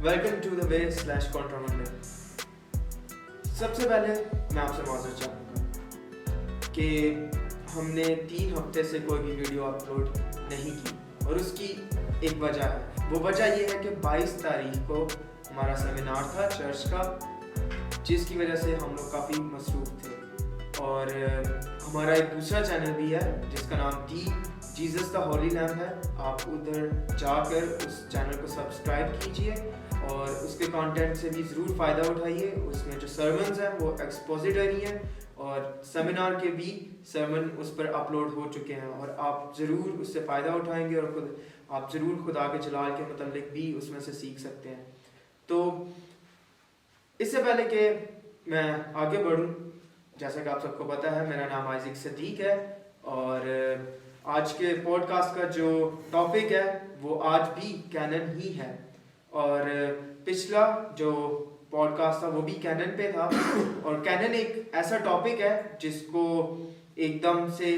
Welcome to the way slash कॉन्ट्रामंडल। सबसे पहले मैं आपसे माजरत चाहूँगा कि हमने 3 हफ्ते से कोई भी वीडियो अपलोड नहीं की और उसकी एक वजह है। वो वजह ये है कि 22 तारीख को हमारा सेमिनार था चर्च का, जिसकी वजह से हम लोग काफ़ी मसरूफ़ थे। और हमारा एक दूसरा चैनल भी है जिसका नाम दी जीसस द होली लैम्प है। आप उधर जाकर उस चैनल को सब्सक्राइब कीजिए और उसके कंटेंट से भी ज़रूर फ़ायदा उठाइए। उसमें जो सर्मन्स हैं वो एक्सपोजिटरी हैं और सेमिनार के भी सर्मन उस पर अपलोड हो चुके हैं और आप ज़रूर उससे फ़ायदा उठाएंगे और आप ज़रूर खुदा के जलाल के मतलब भी उसमें से सीख सकते हैं। तो इससे पहले कि मैं आगे बढ़ूँ, जैसा कि आप सबको पता है मेरा नाम आइज़िक सदीक है और आज के पॉडकास्ट का जो टॉपिक है वो आज भी कैनन ही है। और पिछला जो पॉडकास्ट था वो भी कैनन पे था और कैनन एक ऐसा टॉपिक है जिसको एकदम से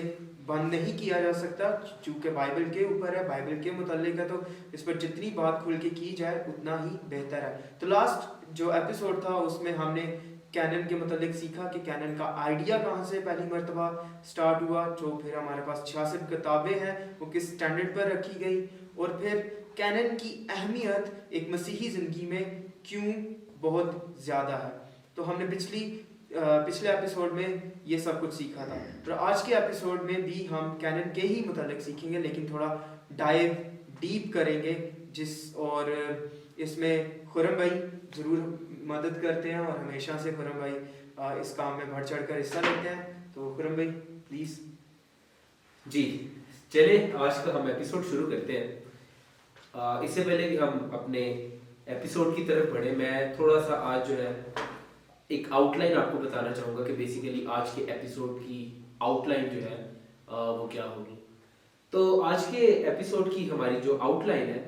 बंद नहीं किया जा सकता, चूँकि बाइबल के ऊपर है, बाइबल के मुतालिक है, तो इस पर जितनी बात खुल के की जाए उतना ही बेहतर है। तो लास्ट जो एपिसोड था उसमें हमने कैनन के मुतालिक सीखा कि कैनन का आइडिया कहाँ से पहली मरतबा स्टार्ट हुआ, जो फिर हमारे पास 66 किताबें हैं वो किस स्टैंडर्ड पर रखी गई और फिर कैनन की अहमियत एक मसीही ज़िंदगी में क्यों बहुत ज़्यादा है। तो हमने पिछले एपिसोड में ये सब कुछ सीखा था और आज के एपिसोड में भी हम कैनन के ही मुतालिक सीखेंगे, लेकिन थोड़ा डाइव डीप करेंगे और इसमें खुरम भाई ज़रूर मदद करते हैं और हमेशा से खुरम भाई इस काम में बढ़ चढ़ कर हिस्सा लेते हैं। तो खुरम भाई प्लीज़। जी चले आज का हम एपिसोड शुरू करते हैं। इससे पहले कि हम अपने एपिसोड की तरफ बढ़े, मैं थोड़ा सा आज जो है एक आउटलाइन आपको बताना चाहूँगा कि बेसिकली आज के एपिसोड की आउटलाइन जो है वो क्या होगी। तो आज के एपिसोड की हमारी जो आउटलाइन है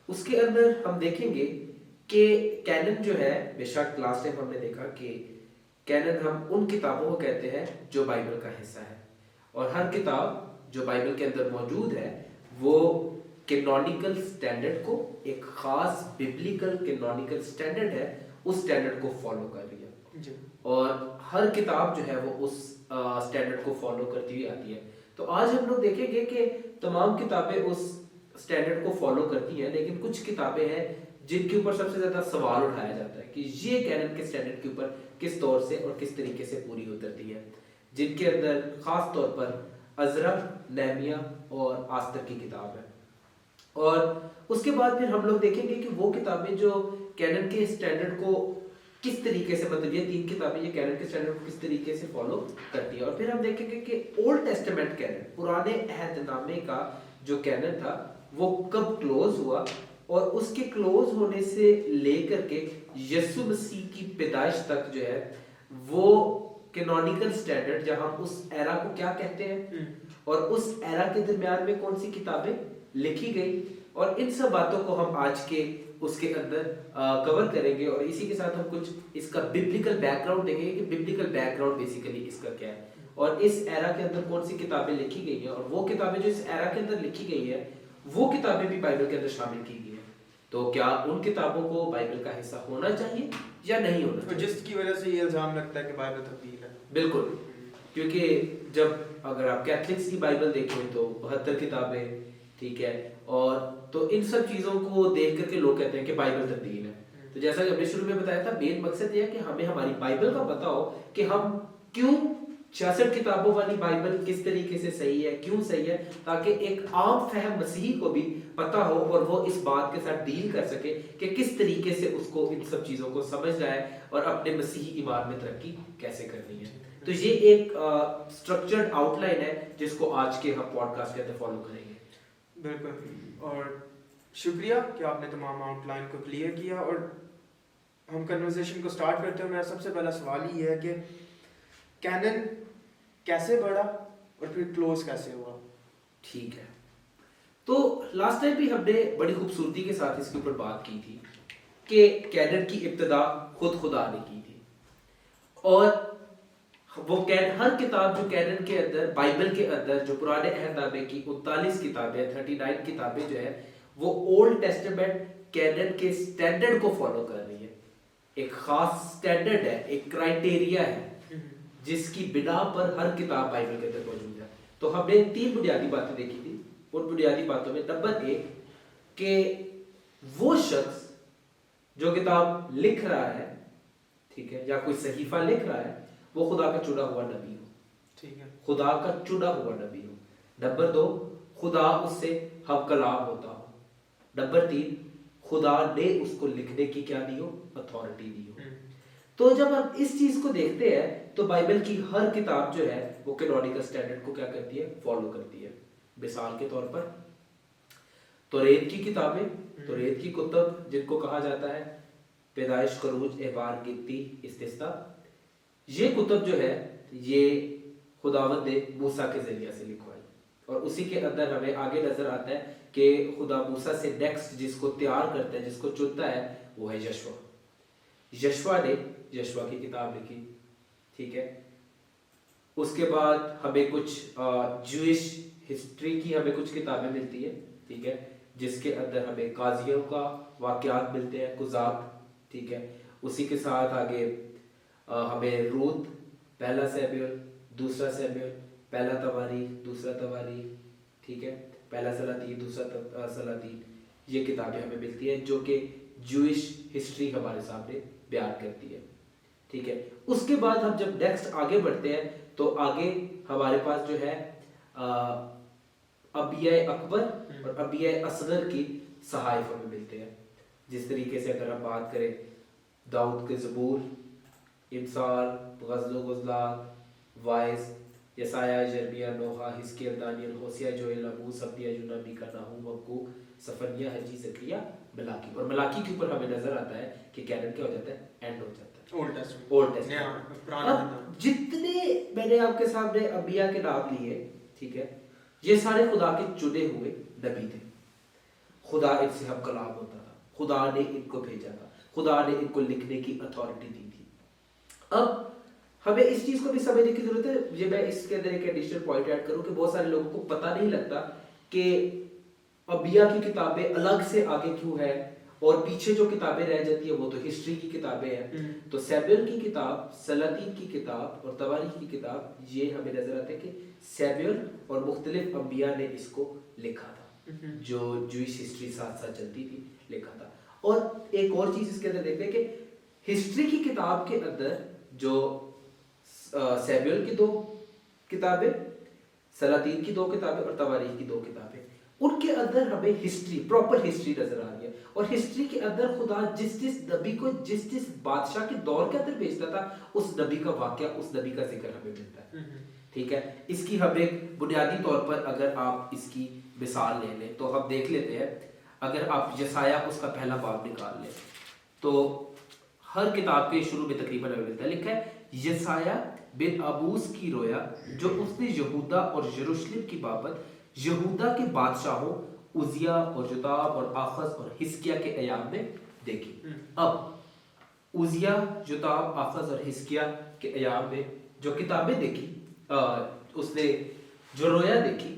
उसके अंदर हम देखेंगे कि कैनन जो है, बेशक लास्ट टाइम हमने देखा कि कैनन हम उन किताबों को कहते हैं जो बाइबल का हिस्सा है और हर किताब जो बाइबल के अंदर मौजूद है वो कैनोनिकल स्टैंडर्ड को, एक खास बिब्लिकल कैनोनिकल स्टैंडर्ड है, उस स्टैंडर्ड को फॉलो कर रही है और हर किताब जो है वो उस स्टैंडर्ड को फॉलो करती हुई आती है। तो आज हम लोग देखेंगे कि तमाम किताबें उस स्टैंडर्ड को फॉलो करती हैं, लेकिन कुछ किताबें हैं जिनके ऊपर सबसे ज्यादा सवाल उठाया जाता है कि ये कैनन के स्टैंडर्ड के ऊपर किस तौर से और किस तरीके से पूरी उतरती है, जिनके अंदर खास तौर पर अज़रा, नेहमिया और आस्तर की किताब है। और उसके बाद फिर हम लोग देखेंगे कि वो किताबें जो कैनन के स्टैंडर्ड को किस तरीके से, मतलब ये 3 किताबें ये कैनन के स्टैंडर्ड को किस तरीके से फॉलो करती है। और फिर हम देखेंगे कि ओल्ड टेस्टामेंट कैनन, पुराने अहदनामे का जो कैनन था वो कब क्लोज हुआ और उसके क्लोज होने से लेकर के यीशु मसीह की पैदाइश तक जो है वो कैनोनिकल स्टैंडर्ड, जहां हम उस एरा को क्या कहते हैं और उस एरा के दरमियान में कौन सी किताबें लिखी गई, और इन सब बातों को हम आज के उसके अंदर कवर करेंगे। और इसी के साथ हम कुछ इसका बिब्लिकल बैकग्राउंड देखेंगे कि बिब्लिकल बैकग्राउंड बेसिकली इसका क्या है और इस एरा के अंदर कौन सी किताबें लिखी गई हैं और वो किताबें जो इस एरा के अंदर लिखी गई है वो किताबें भी बाइबल के अंदर शामिल की गई है। तो क्या उन किताबों को बाइबल का हिस्सा होना चाहिए या नहीं होना चाहिए, जिसकी वजह से ये इल्जाम लगता है कि बाइबल तब्दील है। बिल्कुल, क्योंकि जब अगर आप कैथलिक्स की बाइबल देखें तो 72 किताबें, ठीक है, और तो इन सब चीजों को देख करके लोग कहते हैं कि बाइबल तब्दील है। तो जैसा कि हमने शुरू में बताया था, मेन मकसद यह है कि हमें हमारी बाइबल का पता हो कि हम क्यों 66 किताबों वाली बाइबल किस तरीके से सही है, क्यों सही है, ताकि एक आम फहम मसीही को भी पता हो और वो इस बात के साथ डील कर सके कि किस तरीके से उसको इन सब चीजों को समझना है और अपने मसीही ईमान में तरक्की कैसे करनी है। तो ये एक स्ट्रक्चर्ड आउटलाइन है जिसको आज के हम पॉडकास्ट के अंदर फॉलो करेंगे। बिल्कुल, और शुक्रिया कि आपने तमाम आउटलाइन को क्लियर किया। और हम कन्वर्सेशन को स्टार्ट करते हैं। मेरा सबसे पहला सवाल ये है कि कैनन कैसे बढ़ा और फिर क्लोज कैसे हुआ। ठीक है, तो लास्ट टाइम भी हमने बड़ी खूबसूरती के साथ इसके ऊपर बात की थी कि कैनन की इब्तिदा खुदा ने की थी और वो हर किताब जो कैनन के अंदर, बाइबल के अंदर जो पुराने अहदनामे की 39 किताबें, 39 किताबें जो है वो ओल्ड टेस्टामेंट कैनन के स्टैंडर्ड को फॉलो कर रही है। एक खास स्टैंडर्ड है, एक क्राइटेरिया है जिसकी बिना पर हर किताब बाइबल के अंदर मौजूद है। तो हमने 3 बुनियादी बातें देखी थी। उन बुनियादी बातों में नंबर 1 कि वो शख्स जो किताब लिख रहा है, ठीक है, या कोई सहीफा लिख रहा है, वो खुदा का चुना हुआ नबी हो, ठीक है, खुदा का चुना हुआ नबी हो। नंबर 2 खुदा उससे हम कलाम होता हो। नंबर 3 खुदा ने उसको लिखने की क्या दी हो, अथॉरिटी दी हो। तो जब हम इस चीज को देखते हैं तो बाइबल की हर किताब जो है वो कैनोनिकल स्टैंडर्ड को क्या करती है, फॉलो करती है। मिसाल के तौर पर तौरेत की किताबें, तौरेत की कुतुब जिनको कहा जाता है पैदाइश, खरूज, एहबार, गिनती, इस्तिस्ना, ये कुतुब जो है ये खुदावंद ने मूसा के जरिए से लिखवाई। और उसी के अंदर हमें आगे नजर आता है कि खुदा मूसा से नेक्स्ट जिसको तैयार करता है, जिसको चुनता है, वो है यशवा। यशवा ने यशवा की किताब लिखी, ठीक है। उसके बाद हमें कुछ जूइश हिस्ट्री की हमें कुछ किताबें मिलती है, ठीक है, जिसके अंदर हमें काजियों का वाकयात मिलते हैं, कुजात, ठीक है। उसी के साथ आगे हमें रूत, पहला सैमुएल, दूसरा सैमुएल, पहला तवारीख, दूसरा तवारीख, ठीक है, पहला सलातीन, दूसरा सलातीन, ये किताबें हमें मिलती हैं जो कि जूइश हिस्ट्री हमारे सामने बयान करती है, ठीक है। उसके बाद हम जब नेक्स्ट आगे बढ़ते हैं तो आगे हमारे पास जो है अबिया अकबर और अबिया असगर की सहाइफ हमें मिलते हैं। जिस तरीके से अगर हम बात करें दाऊद के ज़बूर, इमसाल, गज़ल गुज़लात, वाइस, यसाया, यिर्मयाह, नोहा, हिजकिय्याह, दानियल, होसिया, जोएल, आमोस, अबिया, यूना, मीका, नाहूम, हबक्कूक, सफन्याह, हज्जी, ज़करिया, मलाकी। और मलाकी के ऊपर हमें नजर आता है कि कैनन क्या हो जाता है, एंड हो जाता है, ओल्ड टेस्टमेंट, ओल्ड टेस्टमेंट। अब जितने मैंने आपके सामने अबिया के नाम लिए, ठीक है, ये सारे खुदा के चुने हुए नबी थे। खुदा इनसे हम कलाम होता था, खुदा ने इनको भेजा था, खुदा ने इनको लिखने की अथॉरिटी दी थी। अब हमें इस चीज को भी समझने की जरूरत है। ये मैं इसके अंदर एक एडिशनल पॉइंट ऐड करूं कि बहुत सारे लोगों को पता नहीं लगता कि अबिया की किताबें अलग से आगे क्यों है और पीछे जो किताबें रह जाती है वो तो हिस्ट्री की किताबें हैं। तो सैमुएल की किताब, सलातीन की किताब और तवारीख की किताब, ये हमें नजर आता है कि सैमुएल और मुख्तलिफ अम्बिया ने इसको लिखा था, जो जूइश हिस्ट्री साथ साथ चलती थी, लिखा था। और एक और चीज इसके अंदर देखते हैं कि हिस्ट्री की किताब के अंदर जो सैमुएल की 2 किताबें, सलातीन की 2 किताबें और तवारीख की 2 किताबें, उनके अंदर हमें हिस्ट्री, प्रॉपर हिस्ट्री नजर आ रही है। और हिस्ट्री के अंदर खुदा जिस जिस नबी को जिस जिस बादशाह के दौर के अंदर भेजता था, उस नबी का वाकया, उस नबी का जिक्र हमें मिलता है, ठीक है। इसकी हम एक बुनियादी तौर पर अगर आप इसकी मिसाल ले लें तो हम देख लेते हैं। अगर आप यसाया उसका पहला बाब निकाल लें तो हर किताब के शुरू में तकरीबन हमें मिलता है, लिखा है यसाया बिन अबूस की रोया जो उसने यहूदा और यरूशलेम की बाबत यहूदा के बादशाहों उजिया और जोताब और आखज और हिजकिय्याह के अयाम में देखी। अब उजिया, जोताब, आखज और हिजकिय्याह के अयाम में जो किताबें देखी, उसने जो रोया देखी,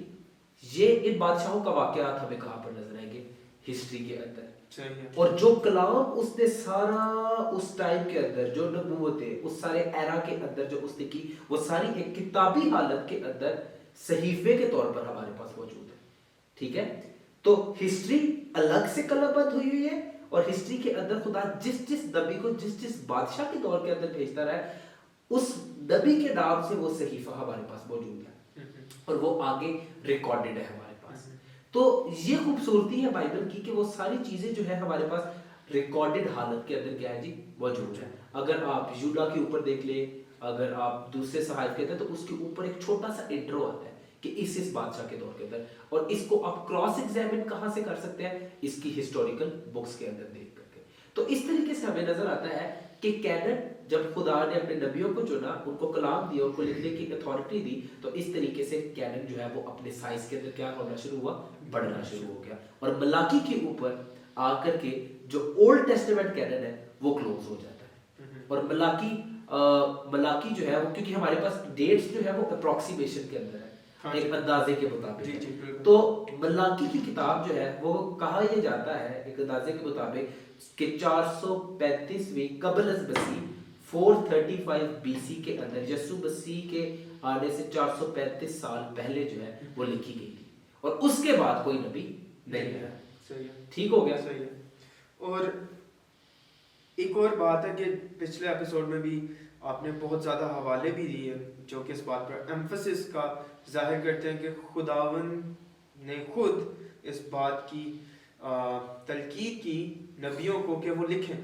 ये इन बादशाहों का वाकयात हमें कहां पर नजर आएंगे, हिस्ट्री के अंदर। और जो कलाम उसने सारा उस टाइम के अंदर, जो नबूवतें उस सारे एरा के अंदर जो उसने की, वो सारी एक किताबी हालत के अंदर सहीफे के तौर पर हमारे पास मौजूद है, ठीक है। तो हिस्ट्री अलग से कलमबंद हुई है और हिस्ट्री के अंदर खुदा जिस जिस नबी को जिस जिस बादशाह के दौर के अंदर भेजता रहा है, उस नबी के नाम से वो सहीफा हमारे पास मौजूद है और वो आगे रिकॉर्डेड है हमारे पास। तो ये खूबसूरती है बाइबल की कि वो सारी चीजें जो है हमारे पास रिकॉर्डेड हालत के अंदर क्या है जी, मौजूद है। अगर आप यूदा के ऊपर देख ले, अगर आप दूसरे सहायक कहते हैं तो उसके ऊपर एक छोटा सा इंट्रो आता है कि इस बादशाह के दौर के अंदर, और इसको आप क्रॉस एग्जामिन कहां से कर सकते हैं, इसकी हिस्टोरिकल बुक्स के अंदर देख करके। तो इस तरीके से हमें नजर आता है कि कैनन जब खुदा ने अपने नबियों को चुना, उनको कलाम दिया, उनको लिखने की अथॉरिटी दी, तो इस तरीके से कैनन जो है वो अपने साइज के अंदर क्या होना शुरू हुआ, बढ़ना शुरू हो गया। और मलाकी के ऊपर आकर के जो ओल्ड टेस्टामेंट कैनन है वो क्लोज हो जाता है। और मलाकी जो है वो, क्योंकि हमारे पास डेट्स जो है वो अप्रोक्सीमेशन के अंदर है, हाँ एक जी। अंदाजे के जी मुताबिक जी है। बिल्कुल। तो मल्लाकी की किताब जो है वो कहा यह जाता है एक अंदाजे के मुताबिक कि 435वीं कबल अज़ मसीह 435 बीसी के अंदर यसु मसीह के आने से 435 साल पहले जो है वो लिखी गई थी, और उसके बाद कोई नबी नहीं आया। सही है। ठीक हो गया। सही है। और एक और बात है कि पिछले एपिसोड में भी आपने बहुत ज़्यादा हवाले भी दिए जो कि इस बात पर एम्फसिस का जाहिर करते हैं कि खुदावन ने खुद इस बात की तलकीद की नबियों को कि वो लिखें।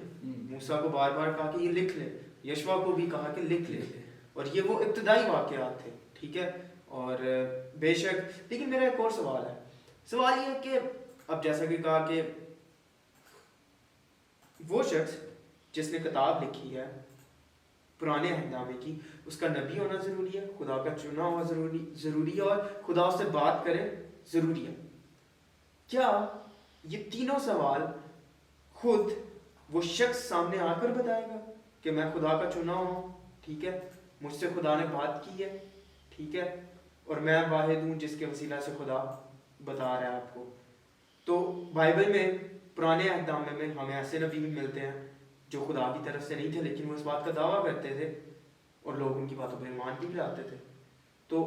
मूसा को बार बार कहा कि ये लिख ले, यशवा को भी कहा कि लिख ले, और ये वो इब्तदाई वाक़यात थे। ठीक है। और बेशक, लेकिन मेरा एक और सवाल है। सवाल ये है कि अब जैसा कि कहा कि वो शख्स जिसने किताब लिखी है पुराने अहदनामे की, उसका नबी होना ज़रूरी है, खुदा का चुना हुआ ज़रूरी है, और खुदा उससे बात करे ज़रूरी है। क्या ये तीनों सवाल खुद वो शख्स सामने आकर बताएगा कि मैं खुदा का चुना हूँ, ठीक है, मुझसे खुदा ने बात की है, ठीक है, और मैं वाहिद हूँ जिसके वसीला से खुदा बता रहा है आपको। तो बाइबल में पुराने अहदनामे में हमें ऐसे नबी भी मिलते हैं जो खुदा की तरफ से नहीं थे, लेकिन वो इस बात का दावा करते थे और लोग उनकी बातों पर ईमान भी लाते थे। तो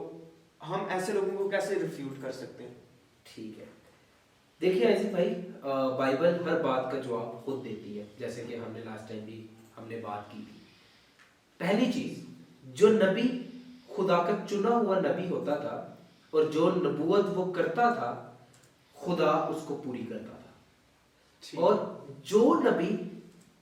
हम ऐसे लोगों को कैसे रिफ्यूट कर सकते हैं? ठीक है, देखिए ऐसे भाई, बाइबल हर बात का जवाब खुद देती है, जैसे कि हमने लास्ट टाइम भी हमने बात की थी। पहली चीज, जो नबी खुदा का चुना हुआ नबी होता था और जो नबूवत वो करता था, खुदा उसको पूरी करता था। और जो नबी,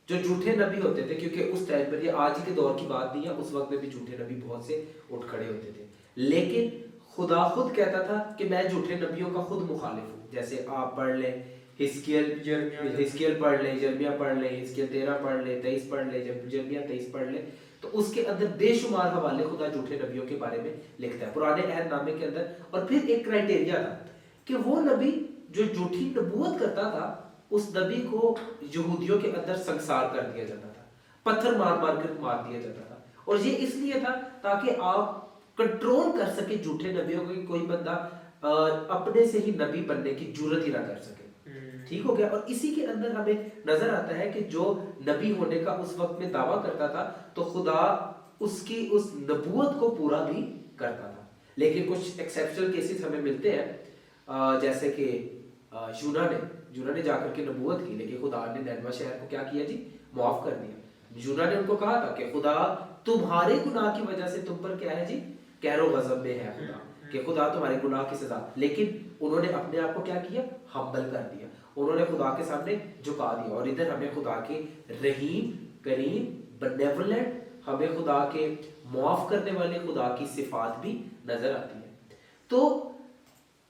जो झूठे नबी होते थे, क्योंकि उस टाइम पर, ये आज ही के दौर की बात नहीं है, उस वक्त में भी झूठे नबी बहुत से उठ खड़े होते थे, लेकिन खुदा खुद कहता था कि मैं झूठे नबियों का खुद मुखालिफ हूँ। जैसे आप पढ़ लें हिस्कियल पढ़ लें, यिर्मयाह पढ़ लें, हिस्कियल 13 पढ़ लें, 23 पढ़ लें, यिर्मयाह 23 पढ़ लें, तो उसके अंदर बेशुमार हवाले खुदा झूठे नबियों के बारे में लिखता है पुराने अहदनामे के अंदर। और फिर एक क्राइटेरिया था कि वो नबी जो झूठी नबूवत करता था, उस नबी को यहूदियों के अंदर संसार कर दिया जाता था, पत्थर मार मार कर मार दिया जाता था। और ये इसलिए था ताकि आप कंट्रोल कर सके झूठे नबियों को, कोई बंदा अपने से ही नबी बनने की जुर्रत ही ना कर सके। ठीक हो गया। और इसी के अंदर हमें नजर आता है कि जो नबी होने का उस वक्त में दावा करता था, तो खुदा उसकी उस नबूवत को पूरा भी करता था। लेकिन कुछ एक्सेप्शनल केसेस हमें मिलते हैं, जैसे कि यूना ने जाकर के नबूवत की, लेकिन खुदा ने नैनवा शहर को क्या किया जी, माफ कर दिया। यूना ने उनको कहा था कि खुदा तुम्हारे गुनाह की वजह से तुम पर क्या है जी, कहरो गजब में है खुदा, कि खुदा तुम्हारे गुनाह की सजा। लेकिन उन्होंने अपने आप को क्या किया, हम्बल कर दिया, उन्होंने खुदा के सामने झुका दिया। और इधर हमें खुदा के रहीम, करीम, बेनेवोलेंट, हमें खुदा के माफ करने वाले खुदा की सिफात भी नजर आती है। तो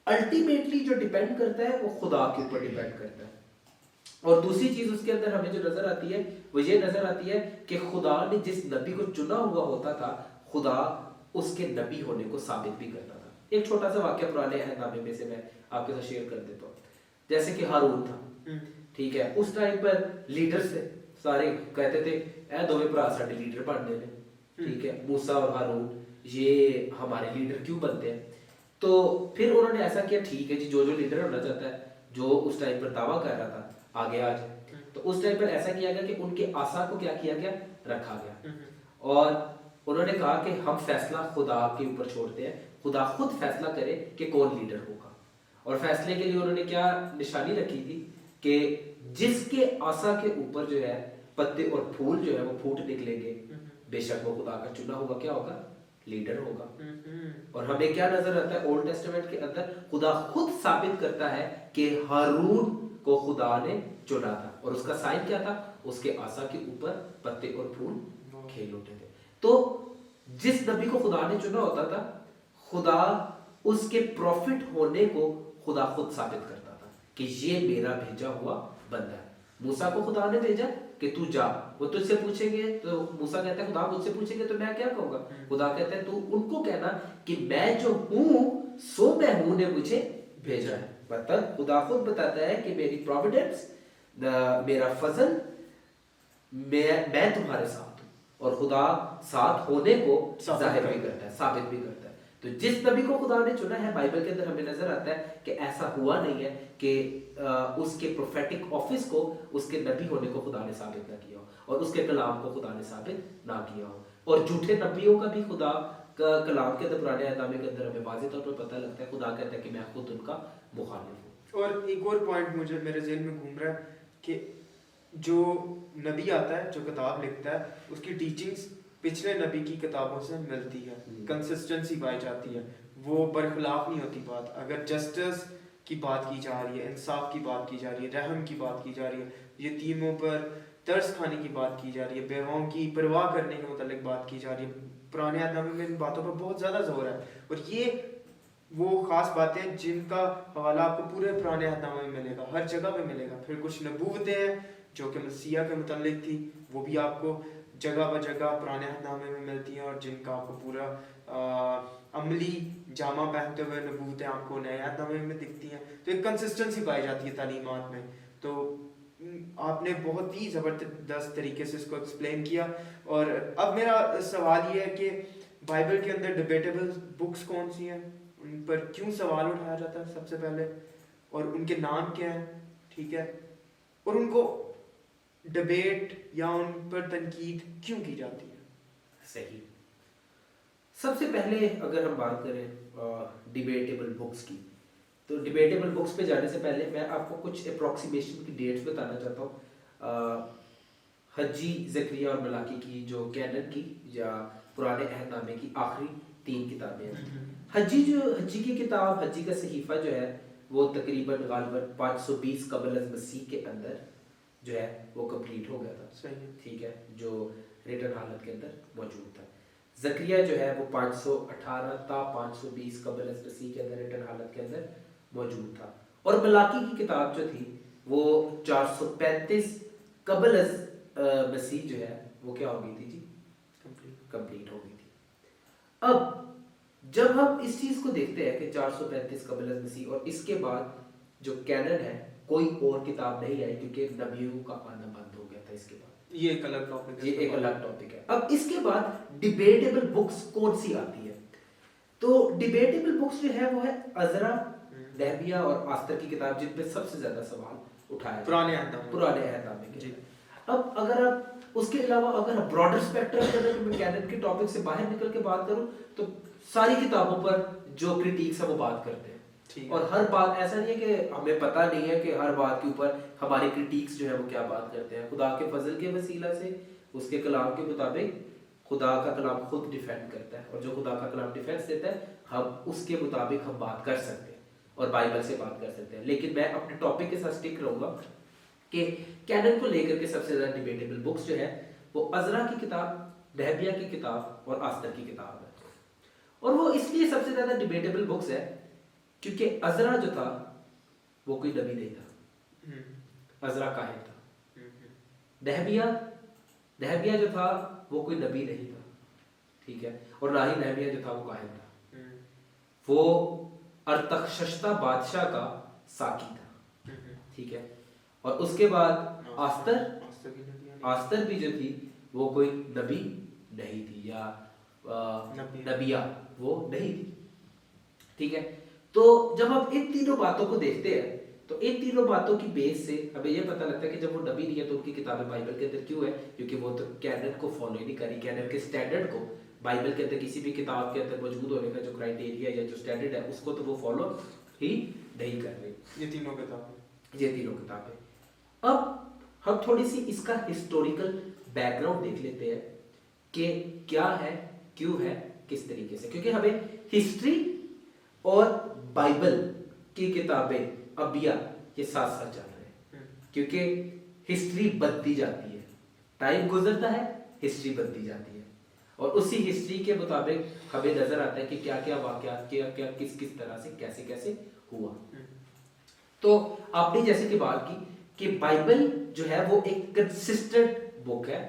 अल्टीमेटली जो डिपेंड करता है वो खुदा के ऊपर डिपेंड करता है। और दूसरी चीज उसके अंदर हमें जो नजर आती है वो ये नजर आती है कि खुदा ने जिस नबी को चुना हुआ होता था, खुदा उसके नबी होने को साबित भी करता था। एक छोटा सा वाक्य पुराने अहदनामे में से मैं आपके साथ शेयर कर देता हूँ। जैसे कि हारून था, ठीक है, उस टाइम पर लीडर्स थे, सारे कहते थे ए दोवें भरा साडे लीडर बनने ने, ठीक है, मूसा और हारून ये हमारे लीडर क्यों बनते हैं। तो फिर उन्होंने ऐसा किया, ठीक है जी, जो जो लीडर होना चाहता है, जो उस टाइम पर दावा कर रहा था आगे आ जाए। तो उस टाइम पर ऐसा किया गया कि उनके आसा को क्या किया गया, रखा गया, और उन्होंने कहा कि हम फैसला खुदा के ऊपर छोड़ते हैं, खुदा खुद फैसला करे कि कौन लीडर होगा। और फैसले के लिए उन्होंने क्या निशानी रखी थी कि जिसके आसा के ऊपर जो है पत्ते और फूल जो है वो फूट निकलेंगे, बेशक वो खुदा का चुना हुआ क्या होगा, लीडर होगा। और हमें क्या नजर आता है, ओल्ड टेस्टामेंट के अंदर खुदा खुद साबित करता है कि हारून को खुदा ने चुना था, और उसका साइन क्या था, उसके आसा के ऊपर पत्ते और फूल खेल उठे थे। तो जिस नबी को खुदा ने चुना होता था, खुदा उसके प्रॉफिट होने को खुदा खुद साबित करता था कि ये मेरा भेजा हुआ बंदा है। मूसा को खुदा ने भेजा कि तू जा, वो तुझसे पूछेंगे, तो मूसा कहता है खुदा मुझसे पूछेंगे तो मैं क्या कहूंगा, खुदा कहता है तू उनको कहना कि मैं जो हूं सो मैं हूं ने मुझे भेजा है। मतलब खुदा खुद बताता है कि मेरी प्रोविडेंस, मेरा फजल, मैं तुम्हारे साथ हूं, और खुदा साथ होने को जाहिर भी करता है, साबित भी करता है। तो जिस नबी को खुदा ने चुना है, बाइबल के अंदर हमें नजर आता है कि ऐसा हुआ नहीं है कि उसके प्रोफेटिक ऑफिस को, उसके नबी होने को खुदा ने साबित ना किया हो और उसके कलाम को खुदा ने साबित ना किया हो। और झूठे नबियों का भी खुदा का कलाम के अंदर, पुराने अहदनामे के अंदर हमें वाज़ेह तौर पर पता लगता है, खुदा कहता है कि मैं खुद उनका मुखालिफ हूँ। और एक और पॉइंट मुझे मेरे ज़हन में घूम रहा है कि जो नबी आता है, जो किताब लिखता है, उसकी टीचिंग्स पिछले नबी की किताबों से मिलती है, कंसिस्टेंसी पाई जाती है, वो बरखिलाफ नहीं होती बात। अगर जस्टिस की बात की जा रही है, इंसाफ की बात की जा रही है, रहम की बात की जा रही है, यतीमों पर तरस खाने की बात की जा रही है, बेवाओं की परवाह करने के मुतालिक बात की जा रही है, पुराने अहदनामे में इन बातों पर बहुत ज़्यादा जोर है। और ये वो ख़ास बातें जिनका हवाला आपको पूरे पुराने अहदनामे में मिलेगा, हर जगह पे मिलेगा। फिर कुछ नबूवतें हैं जो कि मसीहा के मुतालिक थी, वो भी आपको जगह ब जगह पुराने अहदनामे में मिलती हैं, और जिनका आपको पूरा अमली जामा पहनते हुए नबूवतें आपको नए अहदनामे में दिखती हैं। तो एक कंसिस्टेंसी पाई जाती है तालीमात में। तो आपने बहुत ही ज़बरदस्त तरीके से इसको एक्सप्लेन किया। और अब मेरा सवाल ये है कि बाइबल के अंदर डिबेटेबल बुक्स कौन सी हैं, उन पर क्यों सवाल उठाया जाता है सबसे पहले, और उनके नाम क्या हैं, ठीक है, और उनको डिबेट या उन पर तनकीद क्यों की जाती है? सही। सबसे पहले अगर हम बात करें डिबेटेबल बुक्स की, तो डिबेटेबल बुक्स पे जाने से पहले मैं आपको कुछ अप्रोक्सीमेशन की डेट्स बताना चाहता हूँ। हज्जी, ज़करिया और मलाकी की जो कैनन की या पुराने अहदनामे की आखिरी 3 किताबें हैं। हज्जी की किताब, हज्जी का सहीफा जो है वो तकरीबन गालिबन 520 कबल अज़ मसीह के अंदर जो है वो कंप्लीट हो गया था। सही, ठीक है, जो रिटन हालत के अंदर मौजूद था। ज़करिया जो है वो 518 था 520 कबल अज़ मसीह के अंदर रिटन हालत के अंदर मौजूद था। और मलाकी की किताब जो थी वो 435 कबल अज़ मसीह जो है वो क्या हो गई थी जी, कंप्लीट हो गई थी। अब जब हम इस चीज को देखते हैं कि 435 कबल अज़ मसीह और इसके बाद जो कैनन है, कोई और किताब नहीं आई क्योंकि नबियों का आना बंद हो गया था। इसके बाद ये एक अलग टॉपिक है, ये एक अलग टॉपिक है। अब इसके बाद डिबेटेबल बुक्स कौन सी आती है? तो डिबेटेबल बुक्स जो है वो है अज़रा, नहबिया और आस्तर की किताब, जिन पे सबसे ज्यादा सवाल उठाए पुराने अहदनामे के। अब अगर आप उसके अलावा अगर ब्रॉडर स्पेक्ट्रम के अंदर मैं कैनन के टॉपिक से बाहर निकल के बात करूं तो सारी किताबों पर जो क्रिटिक्स है वो बात करते हैं। और हर बात ऐसा नहीं है कि हमें पता नहीं है कि हर बात के ऊपर हमारे क्रिटिक्स जो है वो क्या बात करते हैं। खुदा के फजल के वसीला से उसके कलाम के मुताबिक खुदा का कलाम खुद डिफेंड करता है, और जो खुदा का कलाम डिफेंस देता है हम उसके मुताबिक हम बात कर सकते हैं और बाइबल से बात कर सकते हैं। लेकिन मैं अपने टॉपिक के साथ स्टिक रहूंगा कि कैनन को लेकर के सबसे ज्यादा डिबेटेबल बुक्स जो है वो अज़रा की किताब, नहबिया की किताब और आस्तर की किताब है। और वो इसलिए सबसे ज्यादा डिबेटेबल बुक्स है क्योंकि अज़रा जो था वो कोई नबी नहीं था, अज़रा काहिन था। नहबिया जो था वो कोई नबी नहीं था, ठीक है, और ना ही नहबिया जो था वो काहिन था। वो अरतखशस्ता बादशाह का साकी था, ठीक है। और उसके बाद आस्तर भी जो थी वो कोई नबी नहीं थी, या नबिया वो नहीं थी, ठीक है। तो जब हम इन तीनों बातों को देखते हैं तो इन तीनों बातों की बेस से हमें यह पता लगता है कि जब वो नबी नहीं है तो उनकी किताबें बाइबल के अंदर क्यों है, क्योंकि वो तो कैनन को फॉलो ही नहीं करी। कैनन के स्टैंडर्ड को बाइबल के अंदर किसी भी किताब के अंदर मौजूद होने का जो क्राइटेरिया या जो स्टैंडर्ड है उसको तो वो फॉलो ही नहीं कर रही। ये तीनों किताबें। अब हम थोड़ी सी इसका हिस्टोरिकल बैकग्राउंड देख लेते हैं कि क्या है, क्यों है, किस तरीके से, क्योंकि हमें हिस्ट्री और बाइबल की किताबें अबिया ये साथ साथ चल रहे हैं, क्योंकि हिस्ट्री बनती जाती है, टाइम गुजरता है, हिस्ट्री बनती जाती है, और उसी हिस्ट्री के मुताबिक हमें नजर आता है कि क्या क्या वाकयात क्या किस किस तरह से कैसे कैसे हुआ। तो आपने जैसे कि बात की कि बाइबल जो है वो एक कंसिस्टेंट बुक है।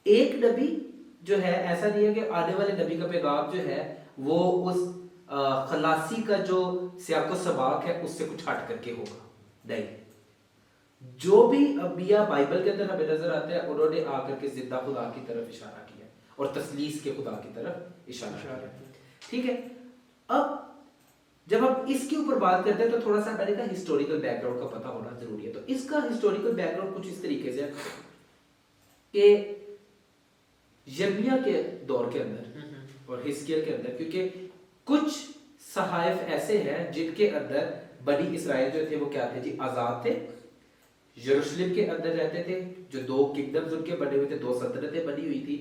एक नबी जो है, ऐसा नहीं है कि आने वाले नबी का पैगाम जो है वो उस खलासी का जो सियाको सबाक है उससे कुछ हट करके होगा, नहीं। जो भी अबिया बाइबल के अंदर हमें नजर आते हैं उन्होंने आकर के जिंदा खुदा की तरफ इशारा किया और तस्लीस के खुदा की तरफ इशारा किया। ठीक है। अब जब हम इसके ऊपर बात करते हैं तो थोड़ा सा पहले का हिस्टोरिकल बैकग्राउंड का पता होना जरूरी है। तो इसका हिस्टोरिकल बैकग्राउंड कुछ इस तरीके से है कि यिर्मयाह के दौर के अंदर और हिजकिय्याह के अंदर, क्योंकि कुछ सहाइफ ऐसे हैं जिनके अंदर बनी इसराइल जो थे वो क्या थे जी, आजाद थे, यरूशलेम के अंदर रहते थे, जो दो किंगडम्स उनके बने हुए थे, दो सल्तनतें बनी हुई थी,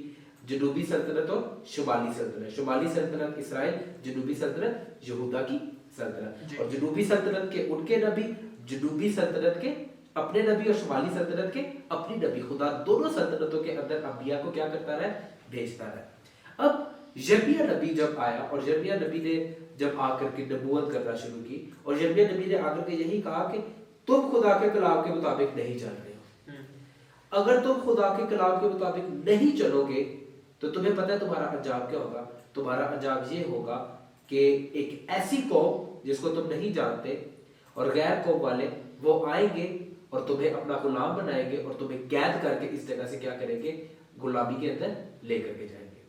जनूबी सल्तनत और शुमाली सल्तनत। शुमाली सल्तनत इसराइल, जनूबी सल्तनत यहूदा की सल्तनत। और जनूबी सल्तनत के उनके नबी, जनूबी सल्तनत के अपने नबी और शुमाली सल्तनत के अपनी नबी। खुदा दोनों सल्तनतों के अंदर अंबिया को क्या करता रहा, भेजता रहा। अब यिर्मयाह नबी जब आया और यिर्मयाह नबी ने जब आकर के नबूवत करना शुरू की और यिर्मयाह नबी ने आकर के यही कहा कि तुम खुदा के कलाम के मुताबिक नहीं चल रहे हो। अगर तुम खुदा के कलाम के मुताबिक नहीं चलोगे तो तुम्हें पता है तुम्हारा अंजाम क्या होगा। तुम्हारा अंजाम ये होगा कि एक ऐसी कौम जिसको तुम नहीं जानते और गैर कौम वाले वो आएंगे और तुम्हें अपना गुलाम बनाएंगे और तुम्हें कैद करके इस जगह से क्या करेंगे, गुलामी के अंदर लेकर के जाएंगे।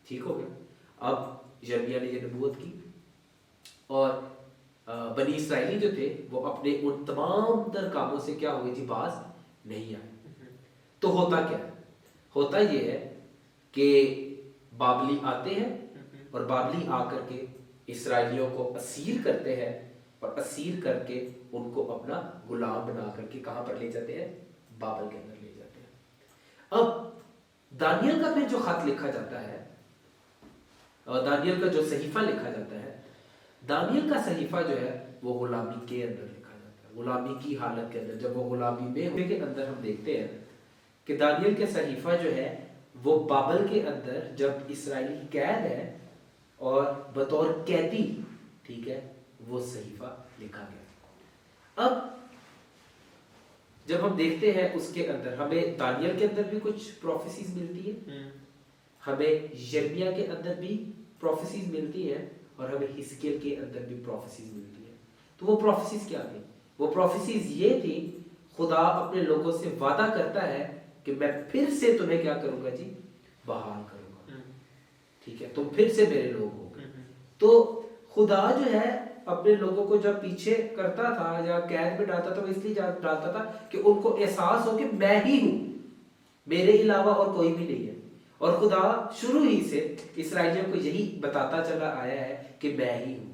ठीक हो गया। अब यिर्मयाह ने ये नबूवत की और बनी इसराइली जो थे वो अपने उन तमाम तर कामों से क्या हुए जी, बाज नहीं आए। तो होता क्या है, होता ये है कि बाबली आते हैं और बाबली आकर के इसराइलियों को असीर करते हैं और असीर करके उनको अपना गुलाम बना करके कहां पर ले जाते हैं, बाबल के अंदर ले जाते हैं। अब दानियल का फिर जो खत लिखा जाता है और दानियल का जो सहीफा लिखा जाता है, दानियल का सहीफा जो है वो गुलामी के अंदर लिखा जाता है, गुलामी की हालत के अंदर। जब वो गुलामी में होने के अंदर हम देखते हैं कि दानियल के सहीफा जो है वो बाबल के अंदर जब इसराइली कैद है और बतौर कैदी, ठीक है, वो सहीफा लिखा गया। अब जब हम देखते हैं उसके अंदर हमें दानियल के अंदर भी कुछ प्रोफेसीज मिलती है, हमें यिर्मयाह के अंदर भी प्रोफेसीज मिलती है और हमें हिजकिय्याह के अंदर भी प्रोफेसीज मिलती है। तो वो प्रोफेसीज क्या थी? वो प्रोफेसीज ये थी, खुदा अपने लोगों से वादा करता है कि मैं फिर से तुम्हें क्या करूंगा जी, बहाल करूंगा। ठीक है, तुम फिर से मेरे लोग होगे। तो खुदा जो है अपने लोगों को जब पीछे करता था या कैद में डालता था, वो इसलिए डालता था कि उनको एहसास हो कि मैं ही हूं, मेरे अलावा और कोई भी नहीं है। और खुदा शुरू ही से इसराइलियों को यही बताता चला आया है कि मैं ही हूं।